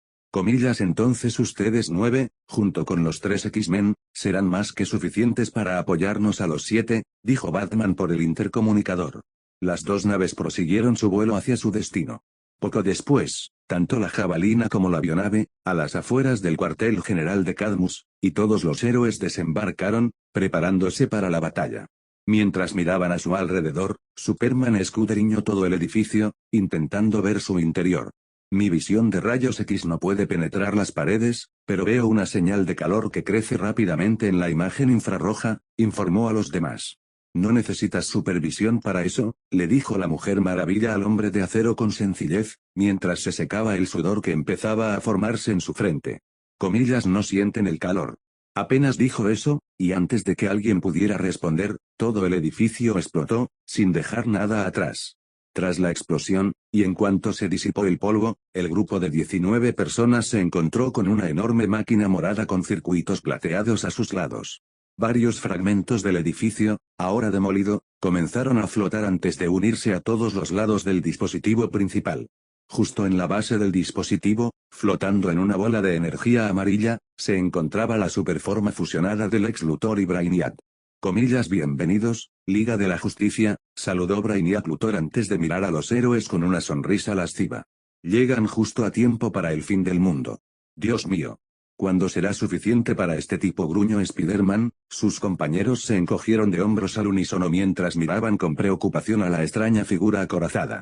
«Entonces ustedes 9, junto con los 3 X-Men, serán más que suficientes para apoyarnos a los 7, dijo Batman por el intercomunicador. Las 2 naves prosiguieron su vuelo hacia su destino. Poco después, tanto la jabalina como la avionave, a las afueras del cuartel general de Cadmus, y todos los héroes desembarcaron, preparándose para la batalla. Mientras miraban a su alrededor, Superman escudriñó todo el edificio, intentando ver su interior. «Mi visión de rayos X no puede penetrar las paredes, pero veo una señal de calor que crece rápidamente en la imagen infrarroja», informó a los demás. «No necesitas supervisión para eso», le dijo la Mujer Maravilla al Hombre de Acero con sencillez, mientras se secaba el sudor que empezaba a formarse en su frente. «No sienten el calor». Apenas dijo eso, y antes de que alguien pudiera responder, todo el edificio explotó, sin dejar nada atrás. Tras la explosión, y en cuanto se disipó el polvo, el grupo de 19 personas se encontró con una enorme máquina morada con circuitos plateados a sus lados. Varios fragmentos del edificio, ahora demolido, comenzaron a flotar antes de unirse a todos los lados del dispositivo principal. Justo en la base del dispositivo, flotando en una bola de energía amarilla, se encontraba la superforma fusionada de Lex Luthor y Brainiac. «Bienvenidos, Liga de la Justicia», saludó Brainiac Luthor antes de mirar a los héroes con una sonrisa lasciva. «Llegan justo a tiempo para el fin del mundo. Dios mío. ¿Cuándo será suficiente para este tipo?», gruñó Spider-Man. Sus compañeros se encogieron de hombros al unísono mientras miraban con preocupación a la extraña figura acorazada.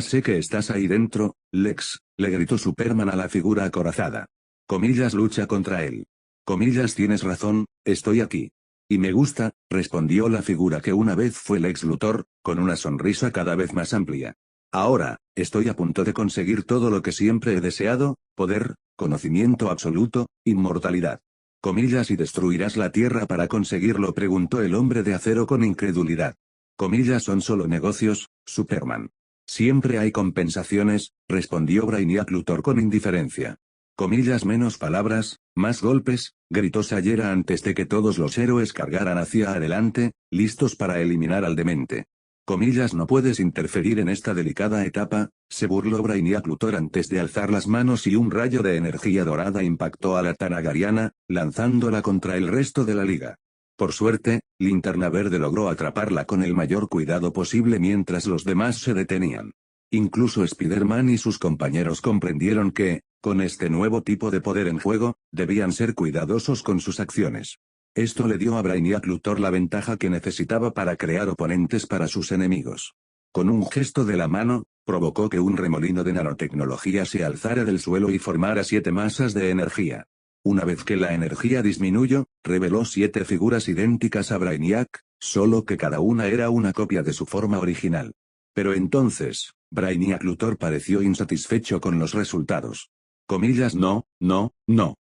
«Sé que estás ahí dentro, Lex», le gritó Superman a la figura acorazada. «Lucha contra él». «Tienes razón, estoy aquí. Y me gusta», respondió la figura que una vez fue Lex Luthor, con una sonrisa cada vez más amplia. «Ahora, estoy a punto de conseguir todo lo que siempre he deseado, poder, conocimiento absoluto, inmortalidad». «¿Y destruirás la Tierra para conseguirlo?», preguntó el Hombre de Acero con incredulidad. «Son solo negocios, Superman. Siempre hay compensaciones», respondió Brainiac Luthor con indiferencia. «Menos palabras, más golpes», gritó Sayera antes de que todos los héroes cargaran hacia adelante, listos para eliminar al demente. «No puedes interferir en esta delicada etapa», se burló Brainiac Luthor antes de alzar las manos y un rayo de energía dorada impactó a la Tanagariana, lanzándola contra el resto de la liga. Por suerte, Linterna Verde logró atraparla con el mayor cuidado posible mientras los demás se detenían. Incluso Spider-Man y sus compañeros comprendieron que, Con este nuevo tipo de poder en juego, debían ser cuidadosos con sus acciones. Esto le dio a Brainiac Luthor la ventaja que necesitaba para crear oponentes para sus enemigos. Con un gesto de la mano, provocó que un remolino de nanotecnología se alzara del suelo y formara 7 masas de energía. Una vez que la energía disminuyó, reveló 7 figuras idénticas a Brainiac, solo que cada una era una copia de su forma original. Pero entonces, Brainiac Luthor pareció insatisfecho con los resultados. Comillas, no,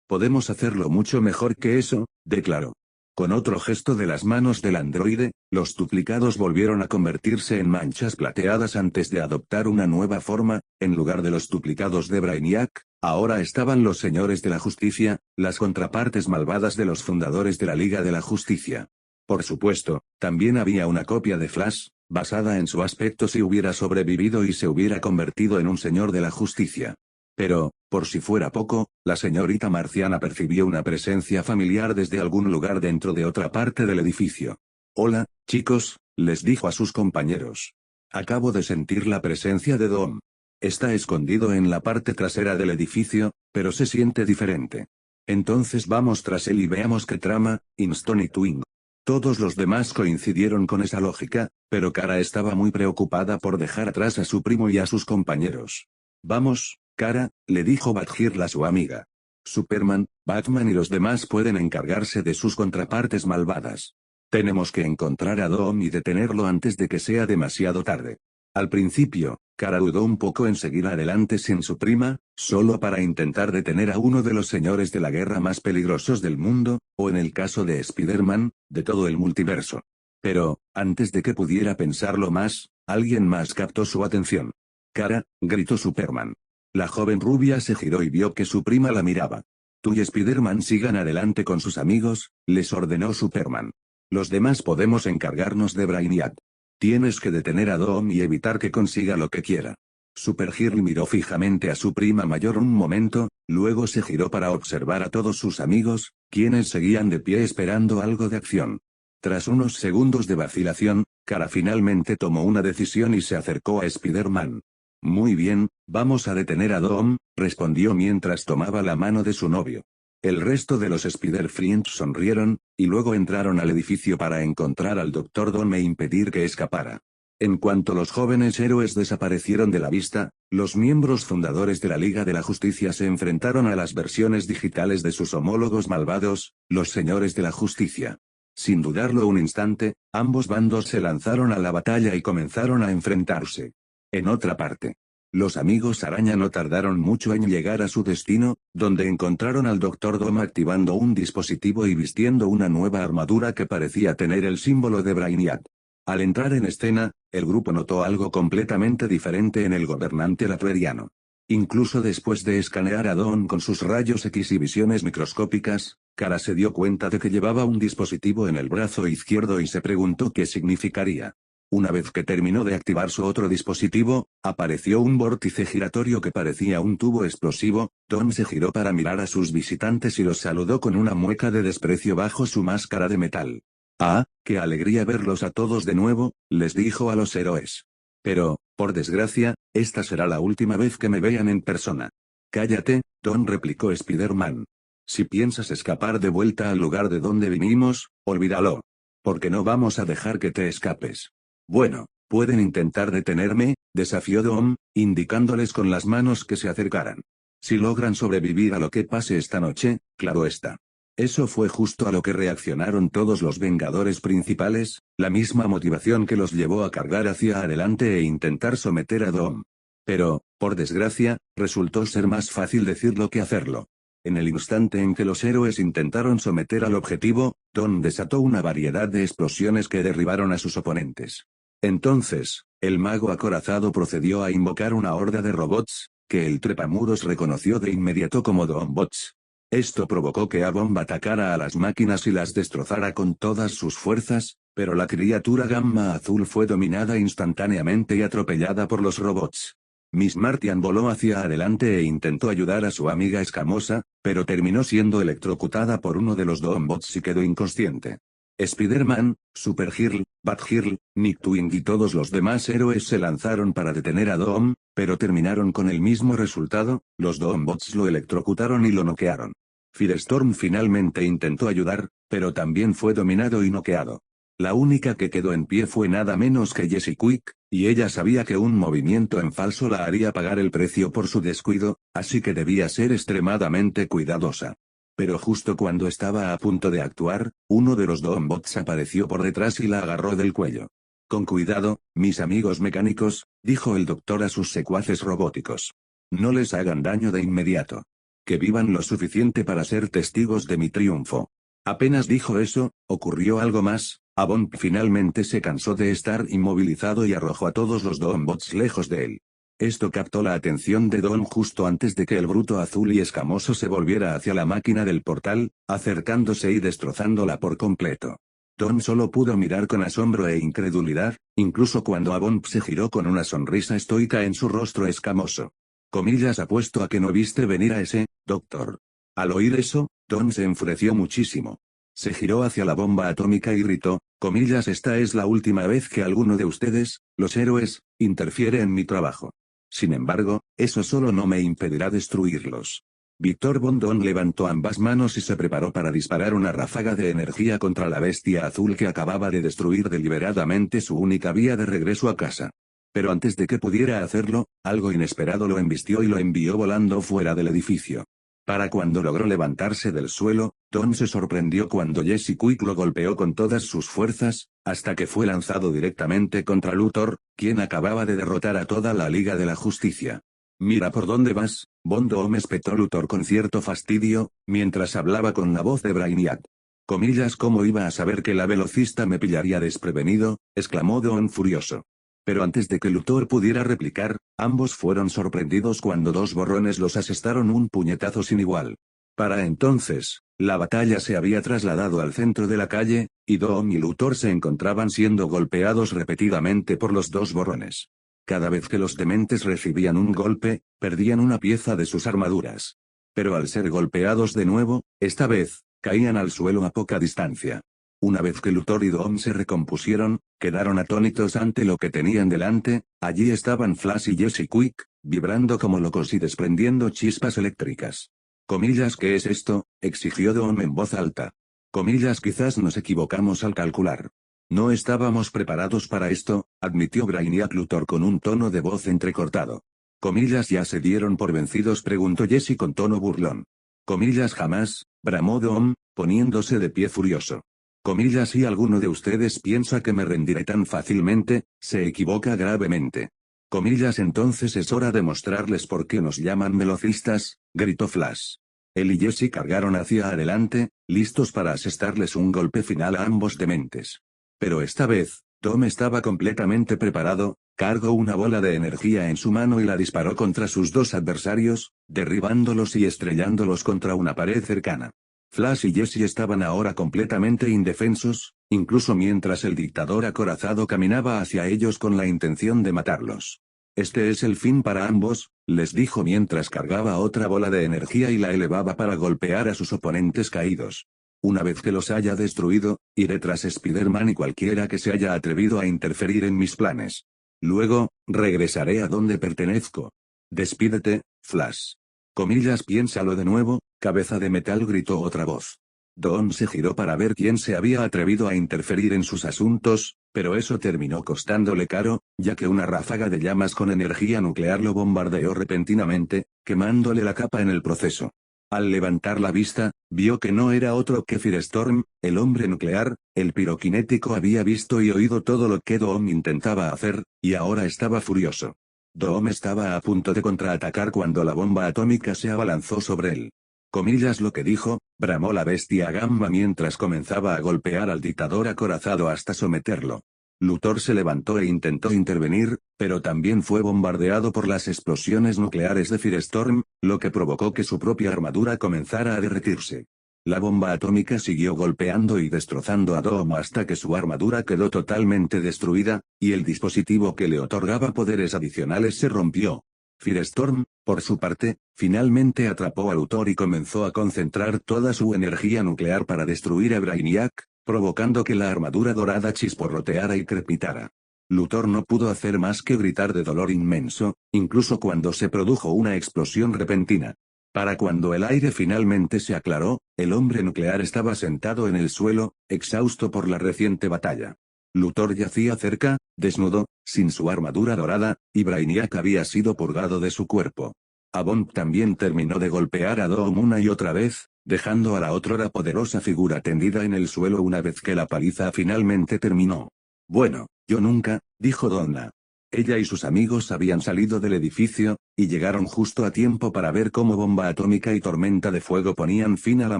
podemos hacerlo mucho mejor que eso, declaró. Con otro gesto de las manos del androide, los duplicados volvieron a convertirse en manchas plateadas antes de adoptar una nueva forma. En lugar de los duplicados de Brainiac, ahora estaban los señores de la justicia, las contrapartes malvadas de los fundadores de la Liga de la Justicia. Por supuesto, también había una copia de Flash, basada en su aspecto si hubiera sobrevivido y se hubiera convertido en un señor de la justicia. Pero, por si fuera poco, la señorita marciana percibió una presencia familiar desde algún lugar dentro de otra parte del edificio. Hola, chicos, les dijo a sus compañeros. Acabo de sentir la presencia de Dom. Está escondido en la parte trasera del edificio, pero se siente diferente. Entonces vamos tras él y veamos qué trama, Inston y Twing. Todos los demás coincidieron con esa lógica, pero Kara estaba muy preocupada por dejar atrás a su primo y a sus compañeros. Vamos, Kara, le dijo Badheerle a su amiga. Superman, Batman y los demás pueden encargarse de sus contrapartes malvadas. Tenemos que encontrar a Dom y detenerlo antes de que sea demasiado tarde. Al principio, Kara dudó un poco en seguir adelante sin su prima, solo para intentar detener a uno de los señores de la guerra más peligrosos del mundo, o en el caso de Spider-Man, de todo el multiverso. Pero, antes de que pudiera pensarlo más, alguien más captó su atención. Kara, gritó Superman. La joven rubia se giró y vio que su prima la miraba. Tú y Spider-Man sigan adelante con sus amigos, les ordenó Superman. Los demás podemos encargarnos de Brainiac. Tienes que detener a Dom y evitar que consiga lo que quiera. Supergirl miró fijamente a su prima mayor un momento, luego se giró para observar a todos sus amigos, quienes seguían de pie esperando algo de acción. Tras unos segundos de vacilación, Kara finalmente tomó una decisión y se acercó a Spider-Man. Muy bien, vamos a detener a Dom, respondió mientras tomaba la mano de su novio. El resto de los Spider-Friends sonrieron, y luego entraron al edificio para encontrar al Dr. Dom e impedir que escapara. En cuanto los jóvenes héroes desaparecieron de la vista, los miembros fundadores de la Liga de la Justicia se enfrentaron a las versiones digitales de sus homólogos malvados, los señores de la justicia. Sin dudarlo un instante, ambos bandos se lanzaron a la batalla y comenzaron a enfrentarse. En otra parte, los amigos araña no tardaron mucho en llegar a su destino, donde encontraron al Dr. Dom activando un dispositivo y vistiendo una nueva armadura que parecía tener el símbolo de Brainiac. Al entrar en escena, el grupo notó algo completamente diferente en el gobernante latveriano. Incluso después de escanear a Dom con sus rayos X y visiones microscópicas, Kara se dio cuenta de que llevaba un dispositivo en el brazo izquierdo y se preguntó qué significaría. Una vez que terminó de activar su otro dispositivo, apareció un vórtice giratorio que parecía un tubo explosivo. Dom se giró para mirar a sus visitantes y los saludó con una mueca de desprecio bajo su máscara de metal. «Ah, qué alegría verlos a todos de nuevo», les dijo a los héroes. «Pero, por desgracia, esta será la última vez que me vean en persona». «Cállate», Dom replicó Spider-Man. «Si piensas escapar de vuelta al lugar de donde vinimos, olvídalo. Porque no vamos a dejar que te escapes». «Bueno, pueden intentar detenerme», desafió Dom, indicándoles con las manos que se acercaran. «Si logran sobrevivir a lo que pase esta noche, claro está». Eso fue justo a lo que reaccionaron todos los Vengadores principales, la misma motivación que los llevó a cargar hacia adelante e intentar someter a Dom. Pero, por desgracia, resultó ser más fácil decirlo que hacerlo. En el instante en que los héroes intentaron someter al objetivo, Dom desató una variedad de explosiones que derribaron a sus oponentes. Entonces, el mago acorazado procedió a invocar una horda de robots, que el trepamuros reconoció de inmediato como Dombots. Esto provocó que A-Bomb atacara a las máquinas y las destrozara con todas sus fuerzas, pero la criatura Gamma Azul fue dominada instantáneamente y atropellada por los robots. Miss Martian voló hacia adelante e intentó ayudar a su amiga escamosa, pero terminó siendo electrocutada por uno de los Dombots y quedó inconsciente. Spider-Man, Supergirl, Batgirl, Nightwing y todos los demás héroes se lanzaron para detener a Doom, pero terminaron con el mismo resultado, los Doombots lo electrocutaron y lo noquearon. Firestorm finalmente intentó ayudar, pero también fue dominado y noqueado. La única que quedó en pie fue nada menos que Jessie Quick, y ella sabía que un movimiento en falso la haría pagar el precio por su descuido, así que debía ser extremadamente cuidadosa. Pero justo cuando estaba a punto de actuar, uno de los Doombots apareció por detrás y la agarró del cuello. Con cuidado, mis amigos mecánicos, dijo el doctor a sus secuaces robóticos. No les hagan daño de inmediato. Que vivan lo suficiente para ser testigos de mi triunfo. Apenas dijo eso, ocurrió algo más. Avon finalmente se cansó de estar inmovilizado y arrojó a todos los Doombots lejos de él. Esto captó la atención de Don justo antes de que el bruto azul y escamoso se volviera hacia la máquina del portal, acercándose y destrozándola por completo. Don solo pudo mirar con asombro e incredulidad, incluso cuando Avon se giró con una sonrisa estoica en su rostro escamoso. Comillas, apuesto a que no viste venir a ese, doctor. Al oír eso, Don se enfureció muchísimo. Se giró hacia la bomba atómica y gritó, comillas, esta es la última vez que alguno de ustedes, los héroes, interfiere en mi trabajo. Sin embargo, eso solo no me impedirá destruirlos. Víctor Von Doom levantó ambas manos y se preparó para disparar una ráfaga de energía contra la bestia azul que acababa de destruir deliberadamente su única vía de regreso a casa. Pero antes de que pudiera hacerlo, algo inesperado lo embistió y lo envió volando fuera del edificio. Para cuando logró levantarse del suelo, Tom se sorprendió cuando Jessie Quick lo golpeó con todas sus fuerzas, hasta que fue lanzado directamente contra Luthor, quien acababa de derrotar a toda la Liga de la Justicia. Mira por dónde vas, Von Doom, espetó Luthor con cierto fastidio, mientras hablaba con la voz de Brainiac. Comillas, ¿cómo iba a saber que la velocista me pillaría desprevenido?, exclamó Doom furioso. Pero antes de que Luthor pudiera replicar, ambos fueron sorprendidos cuando dos borrones los asestaron un puñetazo sin igual. Para entonces, la batalla se había trasladado al centro de la calle, y Doom y Luthor se encontraban siendo golpeados repetidamente por los dos borrones. Cada vez que los dementes recibían un golpe, perdían una pieza de sus armaduras. Pero al ser golpeados de nuevo, esta vez, caían al suelo a poca distancia. Una vez que Luthor y Doom se recompusieron, quedaron atónitos ante lo que tenían delante. Allí estaban Flash y Jessie Quick, vibrando como locos y desprendiendo chispas eléctricas. Comillas, ¿qué es esto?, exigió Doom en voz alta. Comillas, quizás nos equivocamos al calcular. No estábamos preparados para esto, admitió Brainiac Luthor con un tono de voz entrecortado. Comillas, ¿ya se dieron por vencidos?, preguntó Jessie con tono burlón. Comillas, jamás, bramó Doom, poniéndose de pie furioso. Comillas, si alguno de ustedes piensa que me rendiré tan fácilmente, se equivoca gravemente. Comillas, entonces es hora de mostrarles por qué nos llaman velocistas, gritó Flash. Él y Jessie cargaron hacia adelante, listos para asestarles un golpe final a ambos dementes. Pero esta vez, Tom estaba completamente preparado, cargó una bola de energía en su mano y la disparó contra sus dos adversarios, derribándolos y estrellándolos contra una pared cercana. Flash y Jessie estaban ahora completamente indefensos, incluso mientras el dictador acorazado caminaba hacia ellos con la intención de matarlos. Este es el fin para ambos, les dijo mientras cargaba otra bola de energía y la elevaba para golpear a sus oponentes caídos. Una vez que los haya destruido, iré tras Spider-Man y cualquiera que se haya atrevido a interferir en mis planes. Luego, regresaré a donde pertenezco. Despídete, Flash. Comillas, piénsalo de nuevo, cabeza de metal, gritó otra voz. Don se giró para ver quién se había atrevido a interferir en sus asuntos, pero eso terminó costándole caro, ya que una ráfaga de llamas con energía nuclear lo bombardeó repentinamente, quemándole la capa en el proceso. Al levantar la vista, vio que no era otro que Firestorm, el hombre nuclear. El piroquinético había visto y oído todo lo que Doom intentaba hacer, y ahora estaba furioso. Doom estaba a punto de contraatacar cuando la bomba atómica se abalanzó sobre él. Comillas, lo que dijo, bramó la bestia Gamma mientras comenzaba a golpear al dictador acorazado hasta someterlo. Luthor se levantó e intentó intervenir, pero también fue bombardeado por las explosiones nucleares de Firestorm, lo que provocó que su propia armadura comenzara a derretirse. La bomba atómica siguió golpeando y destrozando a Doom hasta que su armadura quedó totalmente destruida, y el dispositivo que le otorgaba poderes adicionales se rompió. Firestorm, por su parte, finalmente atrapó a Luthor y comenzó a concentrar toda su energía nuclear para destruir a Brainiac, provocando que la armadura dorada chisporroteara y crepitara. Luthor no pudo hacer más que gritar de dolor inmenso, incluso cuando se produjo una explosión repentina. Para cuando el aire finalmente se aclaró, el hombre nuclear estaba sentado en el suelo, exhausto por la reciente batalla. Luthor yacía cerca, desnudo, sin su armadura dorada, y Brainiac había sido purgado de su cuerpo. Avon también terminó de golpear a Doom una y otra vez, dejando a la otrora poderosa figura tendida en el suelo una vez que la paliza finalmente terminó. Bueno, yo nunca, dijo Donna. Ella y sus amigos habían salido del edificio, y llegaron justo a tiempo para ver cómo bomba atómica y tormenta de fuego ponían fin a la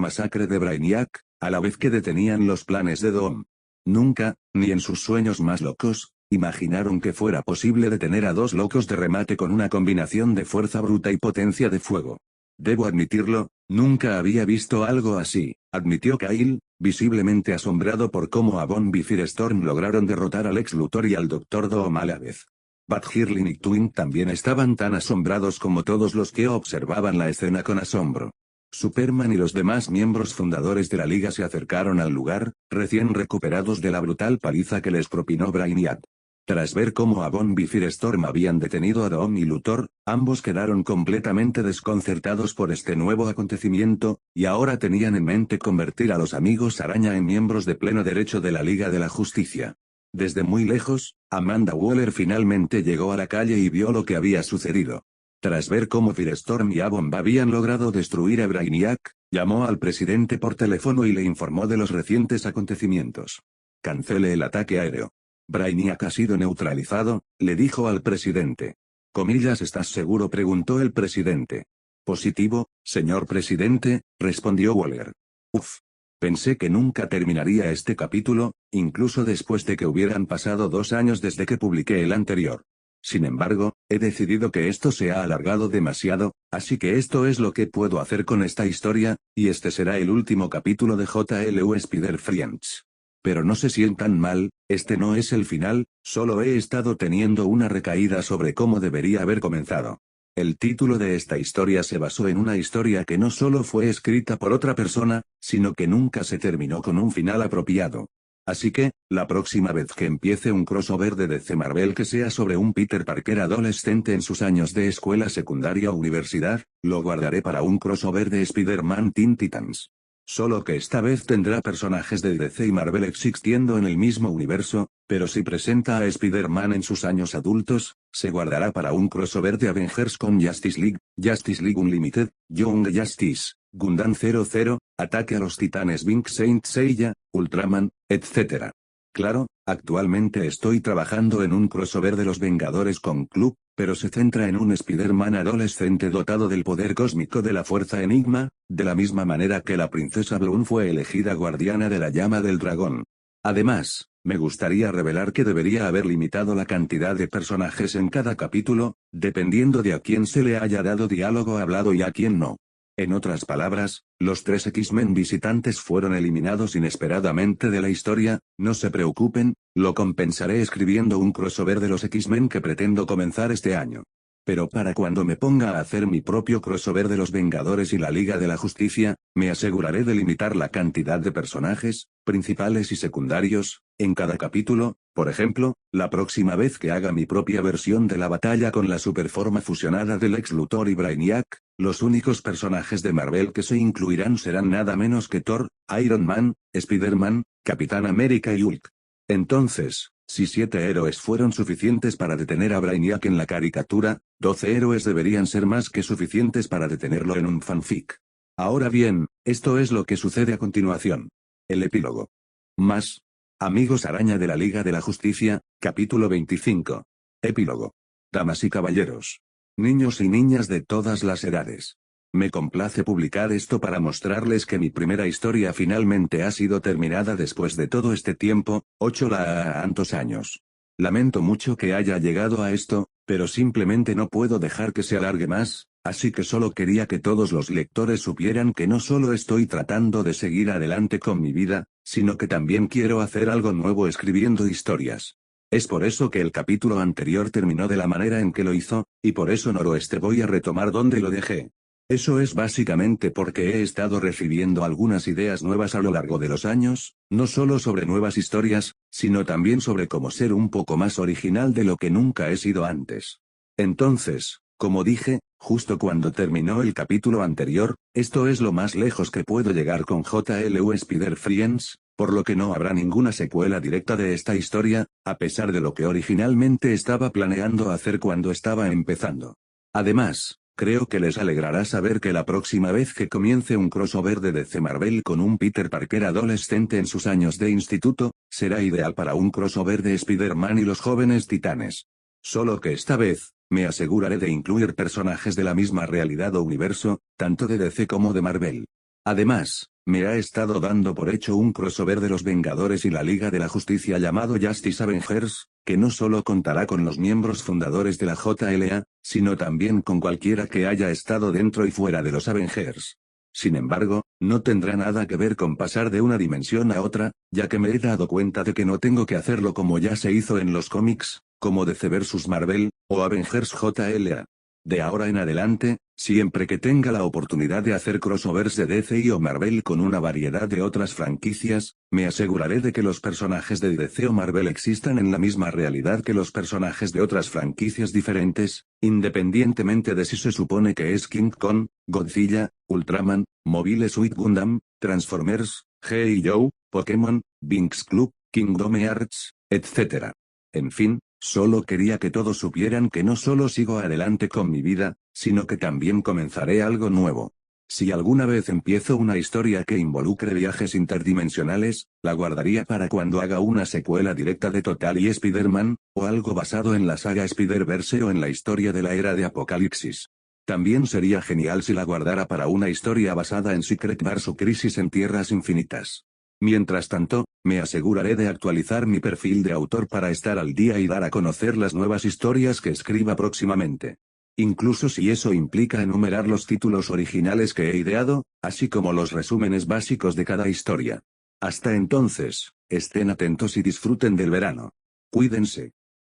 masacre de Brainiac, a la vez que detenían los planes de Doom. Nunca, ni en sus sueños más locos, imaginaron que fuera posible detener a dos locos de remate con una combinación de fuerza bruta y potencia de fuego. Debo admitirlo, nunca había visto algo así, admitió Kyle, visiblemente asombrado por cómo Avon y Firestorm lograron derrotar al ex Luthor y al Dr. Doom a la vez. Bat-Girl y Twin también estaban tan asombrados como todos los que observaban la escena con asombro. Superman y los demás miembros fundadores de la Liga se acercaron al lugar, recién recuperados de la brutal paliza que les propinó Brainiac. Tras ver cómo Avon y Firestorm habían detenido a Doom y Luthor, ambos quedaron completamente desconcertados por este nuevo acontecimiento, y ahora tenían en mente convertir a los amigos araña en miembros de pleno derecho de la Liga de la Justicia. Desde muy lejos, Amanda Waller finalmente llegó a la calle y vio lo que había sucedido. Tras ver cómo Firestorm y Avon habían logrado destruir a Brainiac, llamó al presidente por teléfono y le informó de los recientes acontecimientos. Cancele el ataque aéreo. Brainiac ha sido neutralizado, le dijo al presidente. Comillas, ¿estás seguro?, preguntó el presidente. Positivo, señor presidente, respondió Waller. Uf. Pensé que nunca terminaría este capítulo, incluso después de que hubieran pasado 2 años desde que publiqué el anterior. Sin embargo, he decidido que esto se ha alargado demasiado, así que esto es lo que puedo hacer con esta historia, y este será el último capítulo de JLU Spider-Friends. Pero no se sientan mal, este no es el final, solo he estado teniendo una recaída sobre cómo debería haber comenzado. El título de esta historia se basó en una historia que no solo fue escrita por otra persona, sino que nunca se terminó con un final apropiado. Así que, la próxima vez que empiece un crossover de DC Marvel que sea sobre un Peter Parker adolescente en sus años de escuela secundaria o universidad, lo guardaré para un crossover de Spider-Man Teen Titans. Solo que esta vez tendrá personajes de DC y Marvel existiendo en el mismo universo, pero si presenta a Spider-Man en sus años adultos, se guardará para un crossover de Avengers con Justice League Unlimited, Young Justice, Gundam 00, Ataque a los Titanes Vink Saint Seiya, Ultraman, etc. Claro, actualmente estoy trabajando en un crossover de los Vengadores con Club, pero se centra en un Spider-Man adolescente dotado del poder cósmico de la Fuerza Enigma, de la misma manera que la princesa Bloom fue elegida guardiana de la llama del dragón. Además, me gustaría revelar que debería haber limitado la cantidad de personajes en cada capítulo, dependiendo de a quién se le haya dado diálogo hablado y a quién no. En otras palabras, los 3 X-Men visitantes fueron eliminados inesperadamente de la historia, no se preocupen, lo compensaré escribiendo un crossover de los X-Men que pretendo comenzar este año. Pero para cuando me ponga a hacer mi propio crossover de los Vengadores y la Liga de la Justicia, me aseguraré de limitar la cantidad de personajes, principales y secundarios, en cada capítulo. Por ejemplo, la próxima vez que haga mi propia versión de la batalla con la superforma fusionada del ex Luthor y Brainiac, los únicos personajes de Marvel que se incluirán serán nada menos que Thor, Iron Man, Spider-Man, Capitán América y Hulk. Entonces, si 7 héroes fueron suficientes para detener a Brainiac en la caricatura, 12 héroes deberían ser más que suficientes para detenerlo en un fanfic. Ahora bien, esto es lo que sucede a continuación. El epílogo. Más. Amigos araña de la Liga de la Justicia, capítulo 25. Epílogo. Damas y caballeros. Niños y niñas de todas las edades. Me complace publicar esto para mostrarles que mi primera historia finalmente ha sido terminada después de todo este tiempo, 8 tantos años. Lamento mucho que haya llegado a esto, pero simplemente no puedo dejar que se alargue más, así que solo quería que todos los lectores supieran que no solo estoy tratando de seguir adelante con mi vida, sino que también quiero hacer algo nuevo escribiendo historias. Es por eso que el capítulo anterior terminó de la manera en que lo hizo, y por eso Noroeste voy a retomar donde lo dejé. Eso es básicamente porque he estado recibiendo algunas ideas nuevas a lo largo de los años, no solo sobre nuevas historias, sino también sobre cómo ser un poco más original de lo que nunca he sido antes. Entonces, como dije, justo cuando terminó el capítulo anterior, esto es lo más lejos que puedo llegar con JLU Spider-Friends, por lo que no habrá ninguna secuela directa de esta historia, a pesar de lo que originalmente estaba planeando hacer cuando estaba empezando. Además, creo que les alegrará saber que la próxima vez que comience un crossover de DC Marvel con un Peter Parker adolescente en sus años de instituto, será ideal para un crossover de Spider-Man y los jóvenes titanes. Solo que esta vez, me aseguraré de incluir personajes de la misma realidad o universo, tanto de DC como de Marvel. Además, me ha estado dando por hecho un crossover de los Vengadores y la Liga de la Justicia llamado Justice Avengers, que no solo contará con los miembros fundadores de la JLA, sino también con cualquiera que haya estado dentro y fuera de los Avengers. Sin embargo, no tendrá nada que ver con pasar de una dimensión a otra, ya que me he dado cuenta de que no tengo que hacerlo como ya se hizo en los cómics, como DC vs Marvel, o Avengers JLA. De ahora en adelante, siempre que tenga la oportunidad de hacer crossovers de DC y o Marvel con una variedad de otras franquicias, me aseguraré de que los personajes de DC o Marvel existan en la misma realidad que los personajes de otras franquicias diferentes, independientemente de si se supone que es King Kong, Godzilla, Ultraman, Mobile Suit Gundam, Transformers, G.I. Joe, Pokémon, Winx Club, Kingdom Hearts, etc. En fin, solo quería que todos supieran que no solo sigo adelante con mi vida, sino que también comenzaré algo nuevo. Si alguna vez empiezo una historia que involucre viajes interdimensionales, la guardaría para cuando haga una secuela directa de Total y Spider-Man, o algo basado en la saga Spider-Verse o en la historia de la era de Apocalipsis. También sería genial si la guardara para una historia basada en Secret Wars o Crisis en Tierras Infinitas. Mientras tanto, me aseguraré de actualizar mi perfil de autor para estar al día y dar a conocer las nuevas historias que escriba próximamente. Incluso si eso implica enumerar los títulos originales que he ideado, así como los resúmenes básicos de cada historia. Hasta entonces, estén atentos y disfruten del verano. Cuídense.